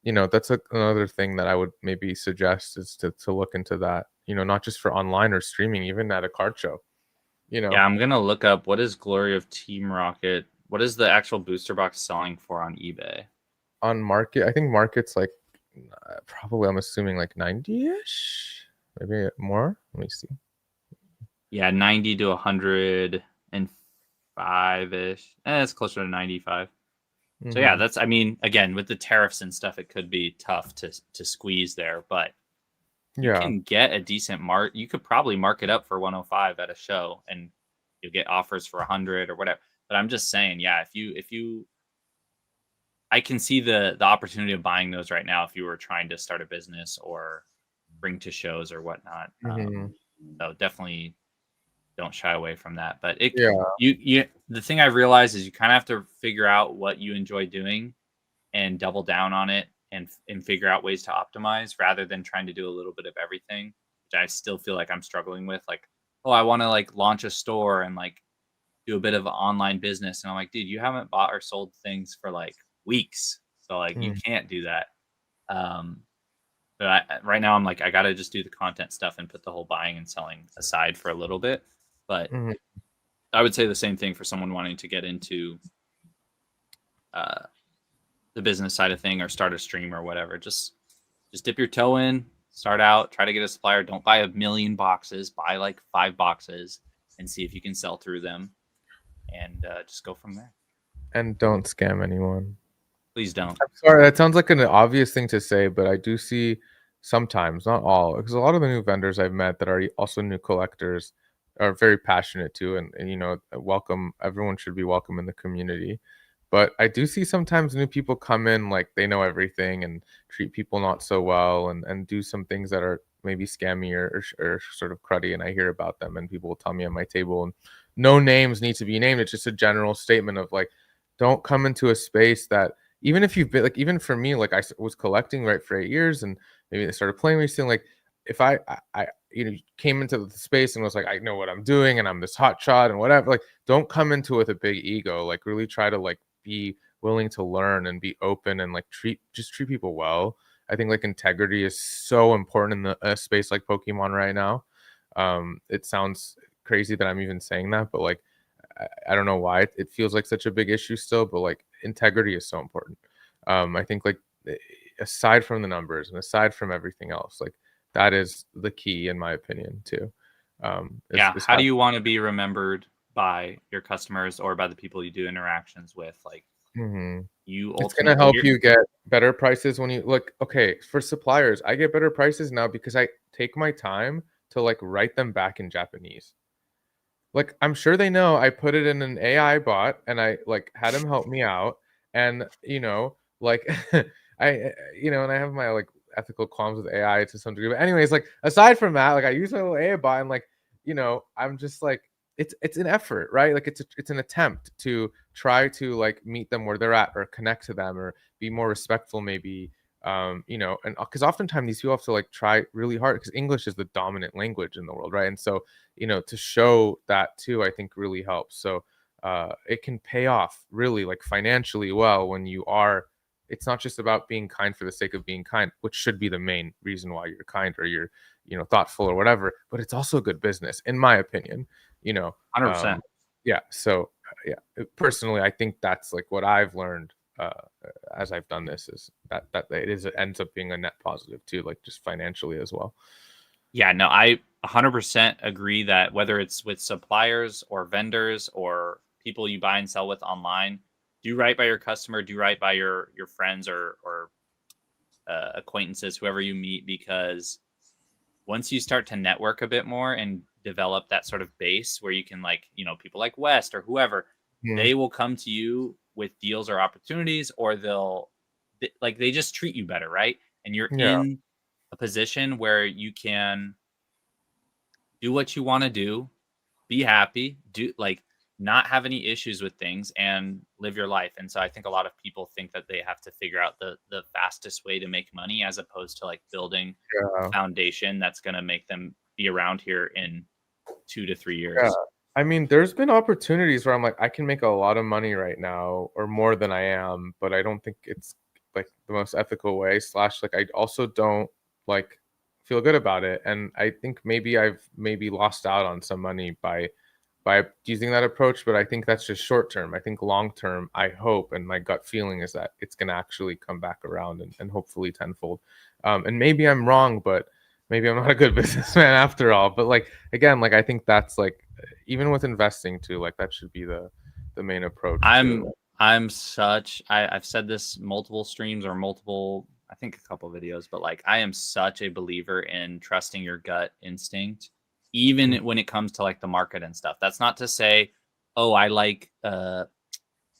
that's another thing that I would maybe suggest is to look into that. Not just for online or streaming, even at a card show. Yeah, I'm gonna look up what is Glory of Team Rocket. What is the actual booster box selling for on eBay? On market, I think market's like probably, I'm assuming like 90-ish, maybe more. Let me see. Yeah, 90 to 105 ish. It's closer to 95. So yeah, that's, I mean, again, with the tariffs and stuff, it could be tough to squeeze there, but you Yeah. can get a decent you could probably mark it up for 105 at a show and you'll get offers for 100 or whatever. But I'm just saying, yeah, if you I can see the opportunity of buying those right now if you were trying to start a business or bring to shows or whatnot. Mhm. So definitely don't shy away from that. But Yeah. the thing I've realized is you kind of have to figure out what you enjoy doing and double down on it and figure out ways to optimize rather than trying to do a little bit of everything, which I still feel like I'm struggling with. Like, oh, I want to like launch a store and like do a bit of online business. And I'm like, dude, you haven't bought or sold things for like weeks. So like you Mm. can't do that. Um, but right now I'm like, I got to just do the content stuff and put the whole buying and selling aside for a little bit. But Mhm. I would say the same thing for someone wanting to get into uh, the business side of thing or start a stream or whatever. Just dip your toe in, start out, try to get a supplier. Don't buy a million boxes. Buy like 5 boxes and see if you can sell through them, and just go from there. And don't scam anyone. Please don't. I'm sorry, that sounds like an obvious thing to say, but I do see sometimes, not all, because a lot of the new vendors I've met that are also new collectors are very passionate too, and welcome. Everyone should be welcome in the community. But I do see sometimes new people come in like they know everything and treat people not so well, and do some things that are maybe scammy or sort of cruddy, and I hear about them, and people will tell me at my table, and no names need to be named. It's just a general statement of like, don't come into a space that, even if you've been like, even for me, like was collecting right for 8 years, and maybe I started playing recently. Like, if I came into the space and was like, I know what I'm doing and I'm this hot shot and whatever, like, don't come into it with a big ego. Like, really try to like be willing to learn and be open and like treat people well. I think like integrity is so important in a space like Pokemon right now. It sounds crazy that I'm even saying that, but like, I don't know why it feels like such a big issue still, but like integrity is so important. I think like, aside from the numbers and aside from everything else, like that is the key in my opinion too. Yeah. How do you want to be remembered by your customers or by the people you do interactions with? Like, Mm-hmm. you It's gonna ultimately, help you get better prices when you look. Okay, for suppliers, I get better prices now because I take my time to like write them back in Japanese. Like, I'm sure they know I put it in an AI bot and I like had him help me out. And like, and I have my like ethical qualms with AI to some degree. But anyways, like, aside from that, like, I use my little AI bot and like, I'm just like, it's an effort, right? Like, it's an attempt to try to like meet them where they're at or connect to them or be more respectful, maybe. And because oftentimes these people have to like try really hard because English is the dominant language in the world, right? And so, to show that too, I think really helps. So it can pay off really like financially well when you are. It's not just about being kind for the sake of being kind, which should be the main reason why you're kind or you're thoughtful or whatever. But it's also good business, in my opinion. You know, 100%. yeah. So yeah, personally, I think that's like what I've learned as I've done this is it ends up being a net positive too, like just financially as well. Yeah, no, I 100% agree that whether it's with suppliers or vendors or people you buy and sell with online, do right by your customer, do right by your friends or acquaintances, whoever you meet, because once you start to network a bit more and develop that sort of base where you can, like, people like West or whoever, Mhm. they will come to you with deals or opportunities, or they just treat you better, right? And you're Yeah. in a position where you can do what you want to do, be happy, do like not have any issues with things and live your life. And so I think a lot of people think that they have to figure out the fastest way to make money as opposed to like building a Yeah. foundation that's going to make them be around here in 2 to 3 Yeah. years. I mean, there's been opportunities where I'm like, I can make a lot of money right now, or more than I am, but I don't think it's like the most ethical way. Slash, like, I also don't like feel good about it, and I think maybe I've maybe lost out on some money by using that approach. But I think that's just short term. I think long term, I hope, and my gut feeling is that it's gonna actually come back around and hopefully tenfold. And maybe I'm wrong, but maybe I'm not a good businessman after all. But like again, like I think that's like even with investing too, like that should be the main approach I'm to. I'm such I've said this multiple streams or multiple, I think a couple videos, but like I am such a believer in trusting your gut instinct, even when it comes to like the market and stuff. That's not to say, oh, I like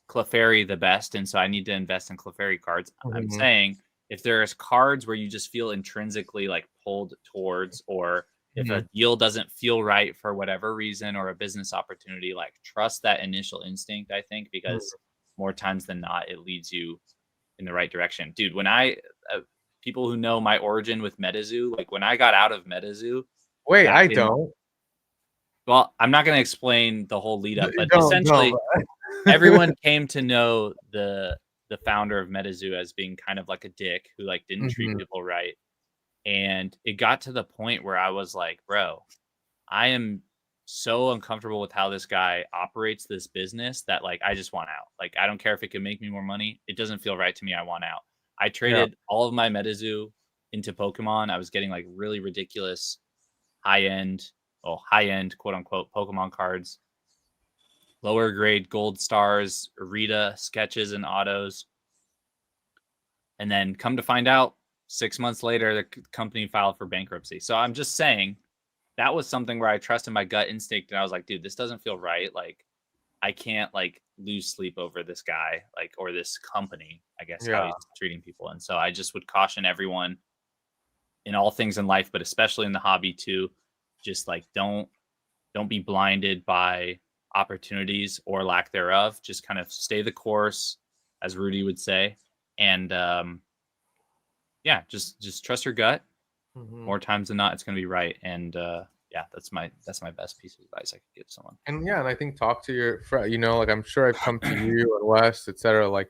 Clefairy the best, and so I need to invest in Clefairy cards. I'm Mhm. saying if there's cards where you just feel intrinsically like pulled towards, or if a Mhm. deal doesn't feel right for whatever reason, or a business opportunity, like trust that initial instinct, I think, because Mhm. more times than not, it leads you in the right direction. Dude, when I, people who know my origin with MetaZoo, like when I got out of MetaZoo Wait, back I in, don't. well, I'm not going to explain the whole lead up, but Don't. essentially, everyone came to know the founder of MetaZoo as being kind of like a dick who like didn't treat Mhm. people right. And it got to the point where I was like, bro, I am so uncomfortable with how this guy operates this business that like I just want out. Like I don't care if it can make me more money. It doesn't feel right to me. I want out. I Yeah. traded all of my MetaZoo into Pokemon. I was getting like really ridiculous high end, well, high end quote unquote Pokemon cards, lower grade gold stars, Rita sketches and autos. And then come to find out, 6 months later, the company filed for bankruptcy. So I'm just saying that was something where I trusted my gut instinct, and I was like, dude, this doesn't feel right. Like I can't like lose sleep over this guy, like, or this company, I guess, how Yeah. he's treating people. And so I just would caution everyone in all things in life, but especially in the hobby too, just like don't be blinded by opportunities or lack thereof. Just kind of stay the course, as Rudy would say. And yeah, just trust your gut. Mhm. More times than not, it's going to be right. And yeah, that's my best piece of advice I could give someone. And yeah, and I think talk to your friend. Like I'm sure I've come to you and Wes, etc. Like,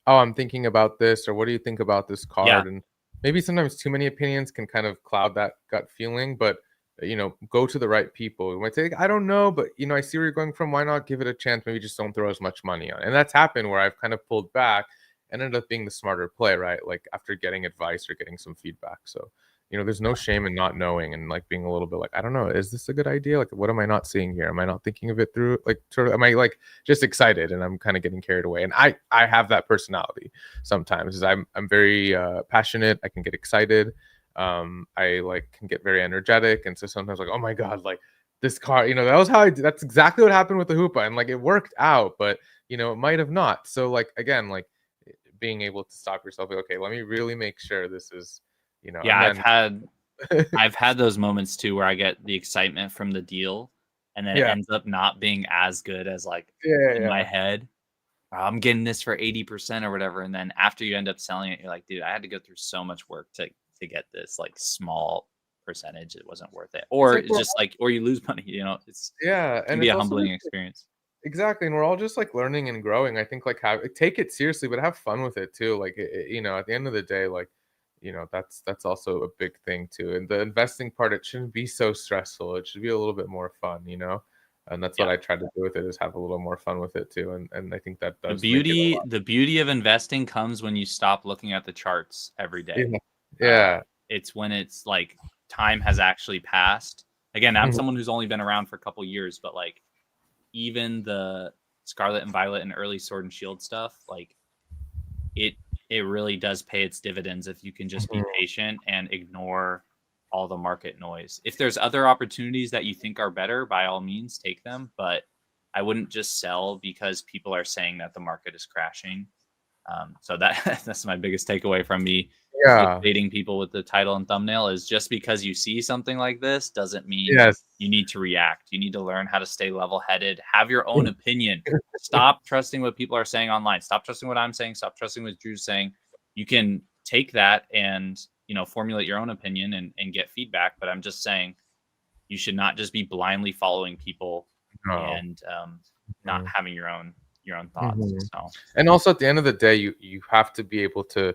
oh, I'm thinking about this, or what do you think about this Yeah, card? And maybe sometimes too many opinions can kind of cloud that gut feeling. But go to the right people. You might say, I don't know, but I see where you're going from. Why not give it a chance? Maybe just don't throw as much money on it. And that's happened where I've kind of pulled back and ended up being the smarter play, right? Like after getting advice or getting some feedback. So there's no shame in not knowing and like being a little bit like, I don't know, is this a good idea? Like, what am I not seeing here? Am I not thinking of it through? Like, sort of, am I like just excited and I'm kind of getting carried away? And I have that personality sometimes. Is I'm very passionate. I can get excited. I like can get very energetic, and so sometimes like, oh my god, like this car, that was how I did. That's exactly what happened with the Hoopa, and like it worked out, but it might have not. So like again, like being able to stop yourself, like, okay, let me really make sure this is, yeah, and then I've had those moments too where I get the excitement from the deal, and then it yeah, ends up not being as good as like yeah, in my yeah. head. I'm getting this for 80% or whatever, and then after you end up selling it, you're like, dude, I had to go through so much work to get this like small percentage. It wasn't worth it, It's or like it's just like, or you lose money. It's yeah, can and be it's a also humbling like experience. exactly, and we're all just like learning and growing. I think like take it seriously, but have fun with it too. Like at the end of the day, like that's also a big thing too. And the investing part, it shouldn't be so stressful. It should be a little bit more fun. And that's what Yeah. I try to do with it is have a little more fun with it too. And I think that The does make it a beauty lot. the beauty of investing comes when you stop looking at the charts every day. Yeah, Uh, yeah. it's when it's like time has actually passed. Again, I'm Mhm. someone who's only been around for a couple years, but like even the Scarlet and Violet and early Sword and Shield stuff, like it it really does pay its dividends if you can just be Mhm. patient and ignore all the market noise. If there's other opportunities that you think are better, by all means take them, but I wouldn't just sell because people are saying that the market is crashing. So that that's my biggest takeaway from me Yeah. clickbaiting people with the title and thumbnail is just because you see something like this doesn't mean Yes. you need to react. You need to learn how to stay level headed, have your own opinion. Stop trusting what people are saying online. Stop trusting what I'm saying. Stop trusting what Drew's saying. You can take that and formulate your own opinion and get feedback. But I'm just saying you should not just be blindly following people No. and not having your own thoughts. Mhm. So And also at the end of the day, you have to be able to,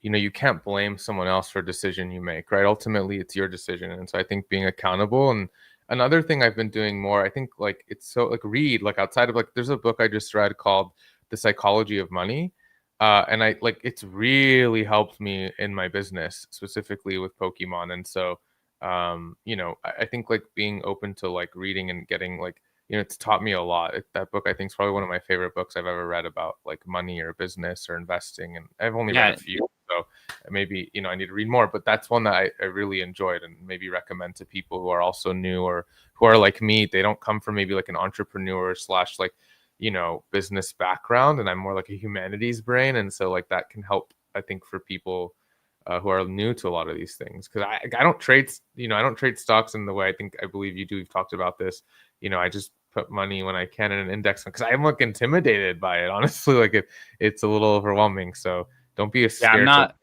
you can't blame someone else for a decision you make, right? Ultimately, it's your decision. And so I think being accountable, and another thing I've been doing more, I think like it's so like read, like outside of like there's a book I just read called The Psychology of Money. And I like it's really helped me in my business, specifically with Pokemon. And so I think like being open to like reading and getting like, it's taught me a lot. That book I think is probably one of my favorite books I've ever read about like money or business or investing. And I've only read a yeah, few, so maybe I need to read more. But that's one that I really enjoyed and maybe recommend to people who are also new or who are like me. They don't come from maybe like an entrepreneur slash like business background, and I'm more like a humanities brain, and so like that can help I think for people who are new to a lot of these things, because I don't trade I don't trade stocks in the way I believe you do. We've talked about this. I just put money when I can in an index fund because I'm like intimidated by it, honestly. Like it's a little overwhelming, so don't be yeah, scared to.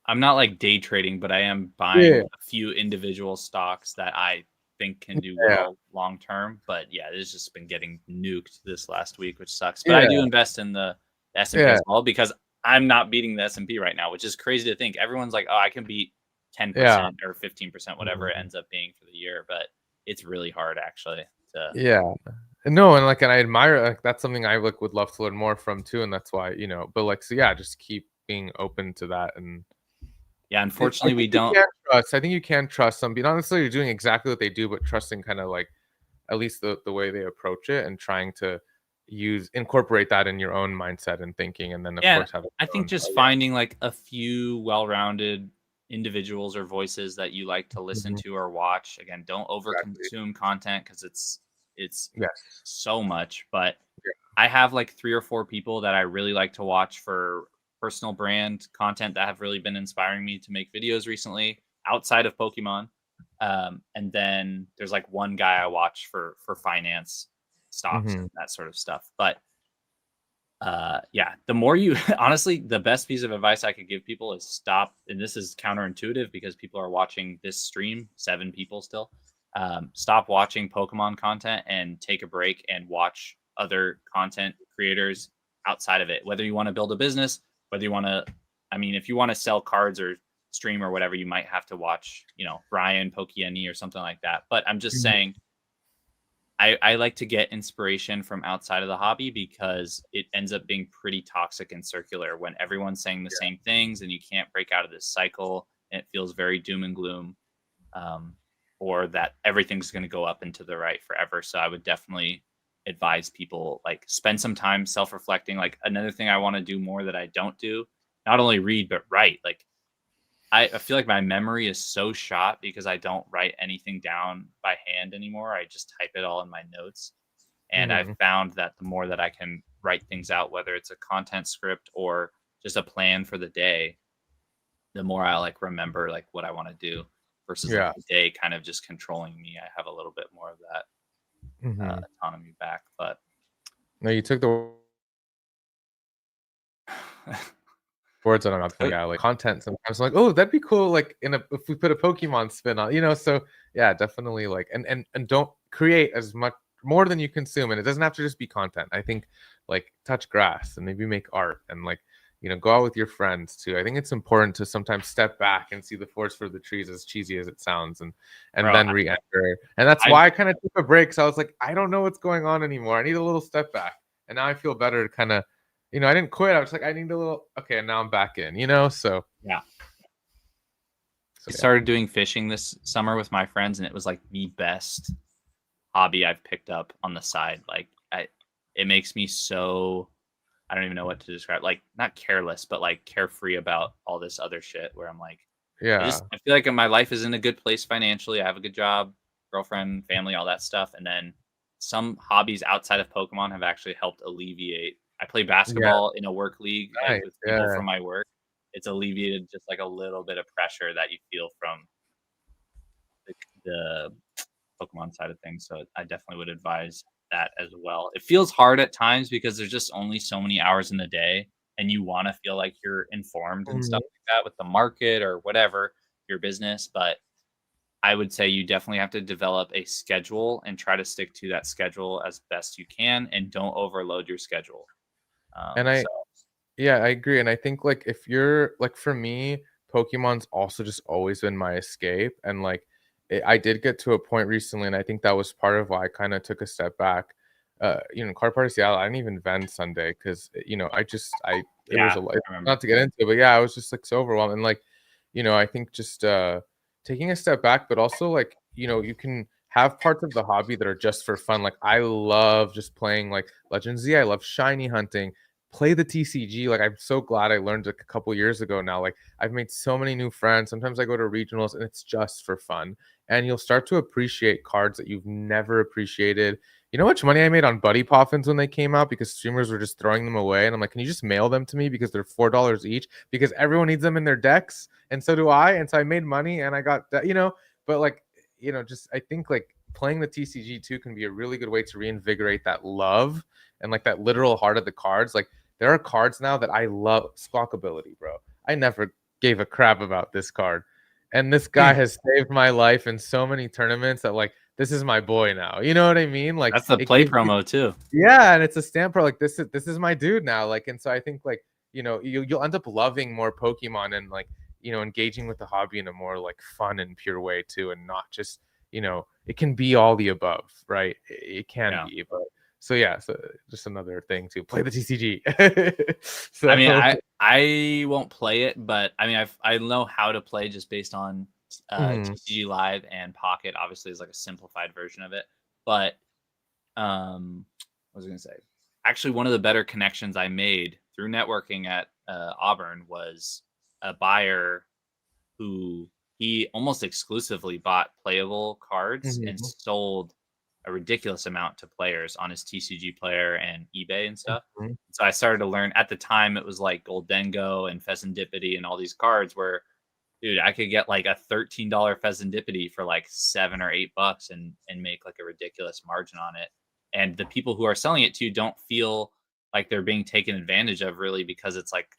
I'm not like day trading, but I am Yeah, buying a few individual stocks that I think can do yeah, well long term. But yeah, it's just been getting nuked this last week, which sucks. But I do yeah, invest in the S&P yeah. as well because I'm not beating the S&P right now, which is crazy to think. Everyone's like, "Oh, I can beat Yeah. 10% or 15%, whatever it Mhm. ends up being for the year." But it's really hard actually to. Yeah. No, and I admire like that's something I like would love to learn more from too, and that's why, but like so yeah, just keep being open to that. And Yeah, I unfortunately, we think you don't. can trust. I think you can trust some people. Not necessarily doing exactly what they do, but trusting kind of like at least the way they approach it and trying to incorporate that in your own mindset and thinking, and then of Yeah, and course have I your think own. just finding like a few well-rounded individuals or voices that you like to listen Mhm. to or watch. Again, don't Exactly. overconsume content because it's Yes. so much. But Yeah. I have like 3 or 4 people that I really like to watch for personal brand content that have really been inspiring me to make videos recently outside of Pokemon. And then there's like one guy I watch for finance, stocks, Mhm. and that sort of stuff. But yeah, the more you honestly, the best piece of advice I could give people is stop. And this is counterintuitive because people are watching this stream, 7 people still. Stop watching Pokemon content and take a break and watch other content creators outside of it. Whether you want to build a business, whether you want to, I mean, if you want to sell cards or stream or whatever, you might have to watch, Brian Pokieni or something like that. But I'm just Mhm. saying, I like to get inspiration from outside of the hobby because it ends up being pretty toxic and circular when everyone's saying the same things and you can't break out of this cycle and it feels very doom and gloom, um, or that everything's going to go up and to the right forever. So I would definitely advise people like spend some time self-reflecting. Like another thing I want to do more that I don't do, not only read but write. Like I feel like my memory is so shot because I don't write anything down by hand anymore. I just type it all in my notes. And I've Mhm. found that the more that I can write things out, whether it's a content script or just a plan for the day, the more I like remember like what I want to do versus like Yeah. the day kind of just controlling me. I have a little bit more of that Mhm. autonomy back. But No, you took the words out of my mouth. Like, yeah, like content sometimes I'm like, oh, that'd be cool. Like if we put a Pokemon spin on, so yeah, definitely like and don't create as much more than you consume. And it doesn't have to just be content. I think like touch grass and maybe make art and like, go out with your friends too. I think it's important to sometimes step back and see the forest for the trees, as cheesy as it sounds, and bro, then re-enter. And that's I've why I kind of took a break. So I was like, I don't know what's going on anymore. I need a little step back. And now I feel better to kind of I didn't quit. I was like, I need a little. Okay, and now I'm back in. yeah. I So yeah. started doing fishing this summer with my friends, and it was like the best hobby I've picked up on the side. Like it makes me so I don't even know what to describe. Like not careless, but like carefree about all this other shit. Where I'm like, Yeah. I feel like my life is in a good place financially. I have a good job, girlfriend, family, all that stuff, and then some hobbies outside of Pokemon have actually helped alleviate. I play Yeah. basketball in a work league, like Nice. with people Yeah. from my work. It's alleviated just like a little bit of pressure that you feel from the Pokemon side of things. So I definitely would advise that as well. It feels hard at times because there's just only so many hours in the day and you want to feel like you're informed and stuff Mhm. like that with the market or whatever, your business. But I would say you definitely have to develop a schedule and try to stick to that schedule as best you can, and don't overload your schedule. And So yeah, I agree. And I think like if you're like for me, Pokemon's also just always been my escape. And like I did get to a point recently, and I think that was part of why I kind of took a step back. Card Party Seattle, I didn't even vend Sunday because I it was yeah, a lot, I remember. not to get into it, but yeah, I was just like so overwhelmed. And like, I think just taking a step back, but also like, you can have parts of the hobby that are just for fun. Like I love just playing like Legend Z. I love shiny hunting. Play the TCG. Like I'm so glad I learned a couple years ago now. Like I've made so many new friends. Sometimes I go to regionals and it's just for fun. And you'll start to appreciate cards that you've never appreciated. You know how much money I made on Buddy Poffins when they came out because streamers were just throwing them away? And I'm like, can you just mail them to me because they're $4 each? Because everyone needs them in their decks, and so do I. And so I made money and I got that, but like, just I think like playing the TCG too can be a really good way to reinvigorate that love and like that literal heart of the cards. Like there are cards now that I love. Squawk ability, bro. I never gave a crap about this card. And this guy has saved my life in so many tournaments that like this is my boy now. You know what I mean? Like That's the it play gives you, promo too. yeah, and it's a stamp pro. Like this is my dude now. Like, and so I think like, you'll end up loving more Pokemon and like, engaging with the hobby in a more like fun and pure way too, and not just, it can be all the above, right? It can Yeah. be, but so yeah, so just another thing to play the TCG. I mean, So I won't play it, but I mean, I know how to play just based on mhm. TCG Live, and Pocket obviously is like a simplified version of it. But what was I gonna say? Actually, one of the better connections I made through networking at Auburn was a buyer who he almost exclusively bought playable cards and Mhm. sold a ridiculous amount to players on his TCG player and eBay and stuff. Mhm. So I started to learn. At the time, it was like Goldengo and Pheasantipity and all these cards where, dude, I could get like a $13 Pheasantipity for like $7 or $8 and make like a ridiculous margin on it. And the people who are selling it to you don't feel like they're being taken advantage of, really, because it's like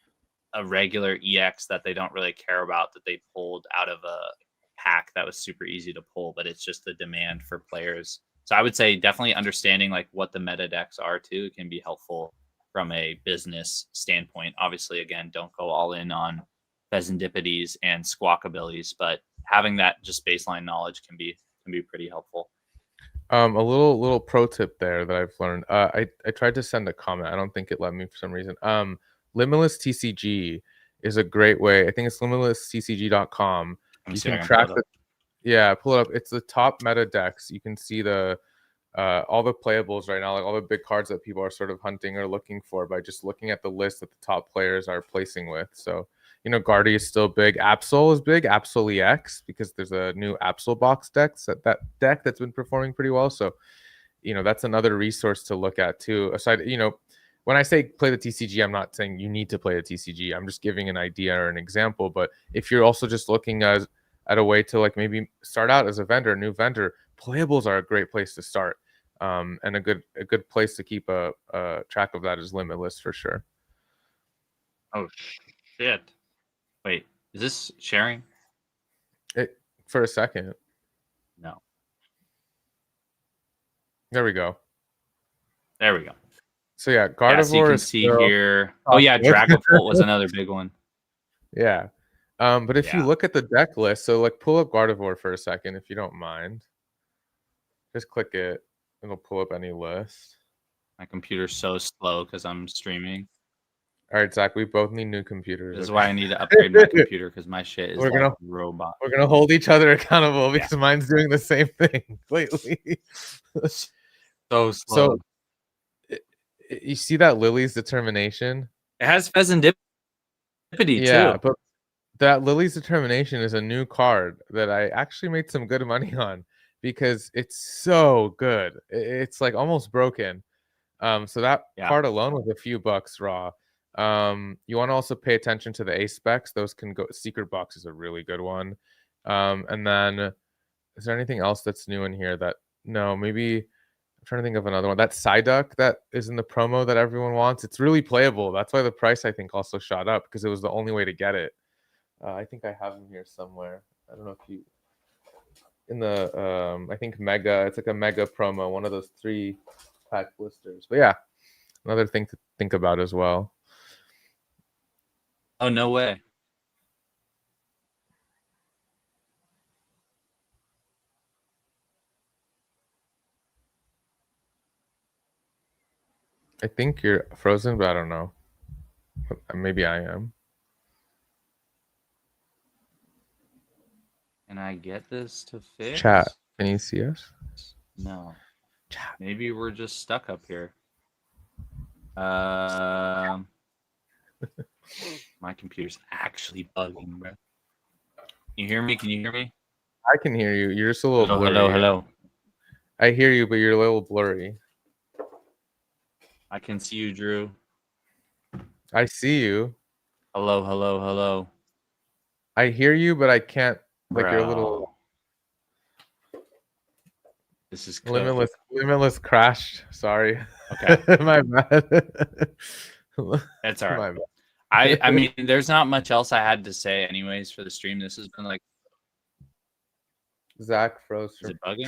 a regular EX that they don't really care about, that they pulled out of a pack that was super easy to pull, but it's just the demand for players. So I would say definitely understanding like what the meta decks are too can be helpful from a business standpoint. Obviously, again, don't go all in on Pheasantipities and Squawk abilities, but having that just baseline knowledge can be pretty helpful. A little pro tip there that I've learned. I tried to send a comment. I don't think it let me for some reason. Limitless TCG is a great way. I think it's limitlesstcg.com. Let me You see if can I can pull track it the up. Yeah, pull it up. It's the top meta decks. You can see the all the playables right now, like all the big cards that people are sort of hunting or looking for by just looking at the list that the top players are placing with. So, Guardy is still big. Absol is big. Absol EX, because there's a new Absol box deck, that deck that's been performing pretty well. So, that's another resource to look at too. Aside, when I say play the TCG, I'm not saying you need to play the TCG. I'm just giving an idea or an example. But if you're also just looking at a way to like maybe start out as a new vendor, playables are a great place to start. And a good place to keep a track of that is Limitless for sure. Oh shit! Wait, is this sharing? For a second, No. there we go. There we go. So yeah, Yeah, so you Gardevoir can is see still here. Oh top yeah, pick. Dragapult was another big one. Yeah. But if you Yeah, look at the deck list, so like pull up Gardevoir for a second, if you don't mind. Just click it. It'll pull up any list. my computer's so slow because I'm streaming. All right, Zach, we both need new computers. This is Okay. why I need to upgrade my computer, because my shit is we're like gonna robot. we're gonna hold each other accountable Yeah, because mine's doing the same thing lately. so So slow. you see that Lily's determination? It has Pheasantipity Yeah, too. but that Lily's determination is a new card that I actually made some good money on because it's so good. It's like almost broken. So that Yeah, card alone was a few bucks raw. You want to also pay attention to the ace specs. Those can go. Secret box is a really good one. And then is there anything else that's new in here that no, maybe I'm trying to think of another one. That Psyduck that is in the promo that everyone wants. It's really playable. That's why the price I think also shot up because it was the only way to get it. I think I have him here somewhere. I don't know if you in the I think mega. It's like a mega promo, one of those 3-pack blisters. But yeah, another thing to think about as well. Oh, no way. I think you're frozen, but I don't know. Maybe I am. Can I get this to Chat. fix? Can you see us? No. Chat. Maybe we're just stuck up here. My computer's actually bugging, bro. Can you hear me? Can you hear me? I can hear you. You're just a little Hello, hello, blurry. hello. I hear you, but you're a little blurry. I can see you, Drew. I see you. Hello, hello, hello. I hear you, but I can't. Like you're a little Bro. This is cooked. limitless crashed. Sorry. Okay. My bad. That's all right. My bad. I mean, there's not much else I had to say anyways for the stream. This has been like, Zach froze. is it bugging?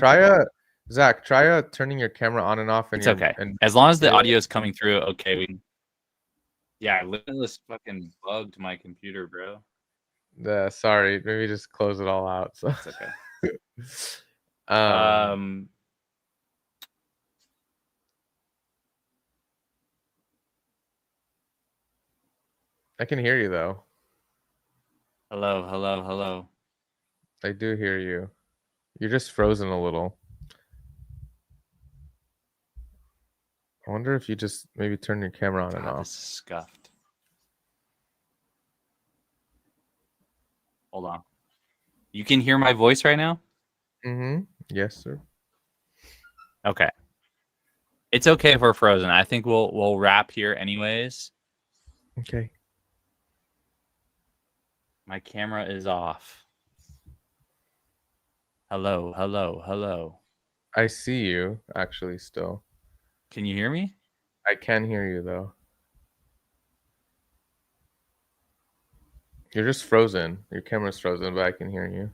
Try turning your camera on and off. It's okay. As long as the audio is coming through, okay. Yeah, Limitless fucking bugged my computer, bro. Sorry, maybe just close it all out. So It's okay. um, I can hear you though. Hello, hello, hello. I do hear you. You're just frozen a little. I wonder if you just maybe turn your camera on and God, off. this is scuffed. Hold on. You can hear my voice right now? Mm-hmm. Yes, sir. Okay. It's okay if we're frozen. I think we'll wrap here anyways. Okay. My camera is off. Hello, hello, hello. I see you actually still. Can you hear me? I can hear you though. You're just frozen. Your camera's frozen, but I can hear you.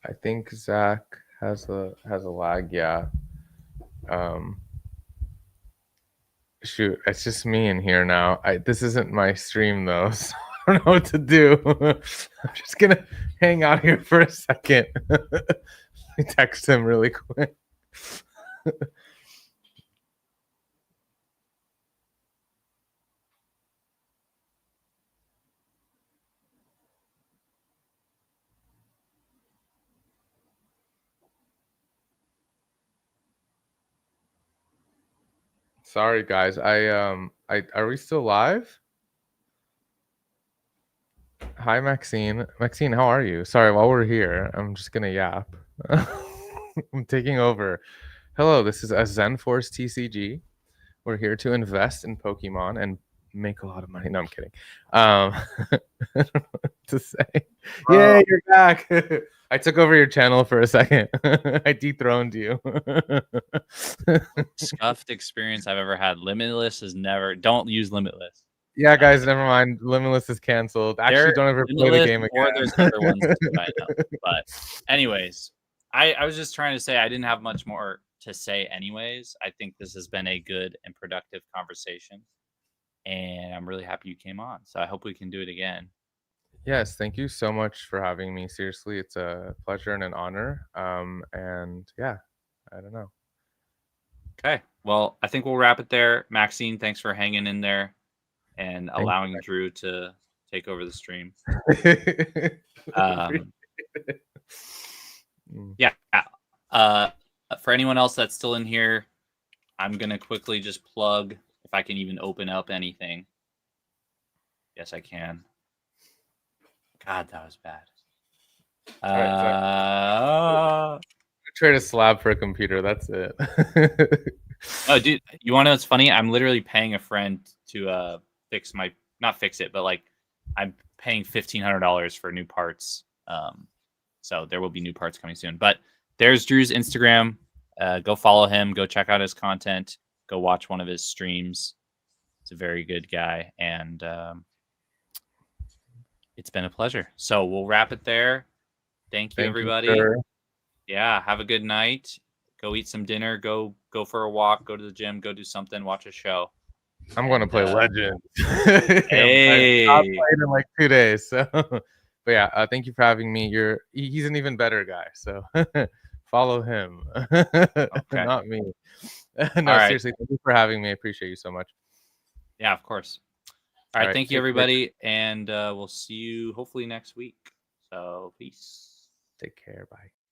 I think Zach has a lag. Yeah. Shoot, it's just me in here now. This isn't my stream though, so I don't know what to do. I'm just gonna hang out here for a second. Let me text him really quick. Sorry guys. I are we still live? Hi Maxine. Maxine, how are you? Sorry, while we're here, I'm just gonna yap. I'm taking over. Hello, this is a ZenForce TCG. We're here to invest in Pokemon and make a lot of money. No, I'm kidding. I don't know what to say. Yay, you're back. I took over your channel for a second. I dethroned you. Scuffed experience I've ever had. Limitless is never. Don't use Limitless. Yeah, guys, never mind. Limitless is canceled. Actually, don't ever play the game again. Or there's other ones too, I know. But anyways, I was just trying to say I didn't have much more to say anyways. I think this has been a good and productive conversation. And I'm really happy you came on. So I hope we can do it again. Yes, thank you so much for having me. Seriously, it's a pleasure and an honor. And yeah, I don't know. Okay. Well, I think we'll wrap it there. Maxine, thanks for hanging in there and allowing Drew to take over the stream. Yeah. For anyone else that's still in here, I'm gonna quickly just plug if I can even open up anything. Yes, I can. God, that was bad. trade a slab for a computer. That's it. Oh, dude, you want to know what's funny? I'm literally paying a friend to fix my, not fix it, but like I'm paying $1,500 for new parts. So there will be new parts coming soon. But there's Drew's Instagram. Go follow him. Go check out his content. Go watch one of his streams. He's a very good guy, and it's been a pleasure. So we'll wrap it there. Thank you, everybody. Yeah, have a good night. Go eat some dinner. Go for a walk. Go to the gym. Go do something. Watch a show. I'm going to play Legends. Hey, I'll play it in like 2 days. So, but yeah, thank you for having me. He's an even better guy. So follow him, not me. No, seriously, thank you for having me. I appreciate you so much. Yeah, of course. All right, thank you, everybody, and we'll see you hopefully next week. So peace. Take care. Bye.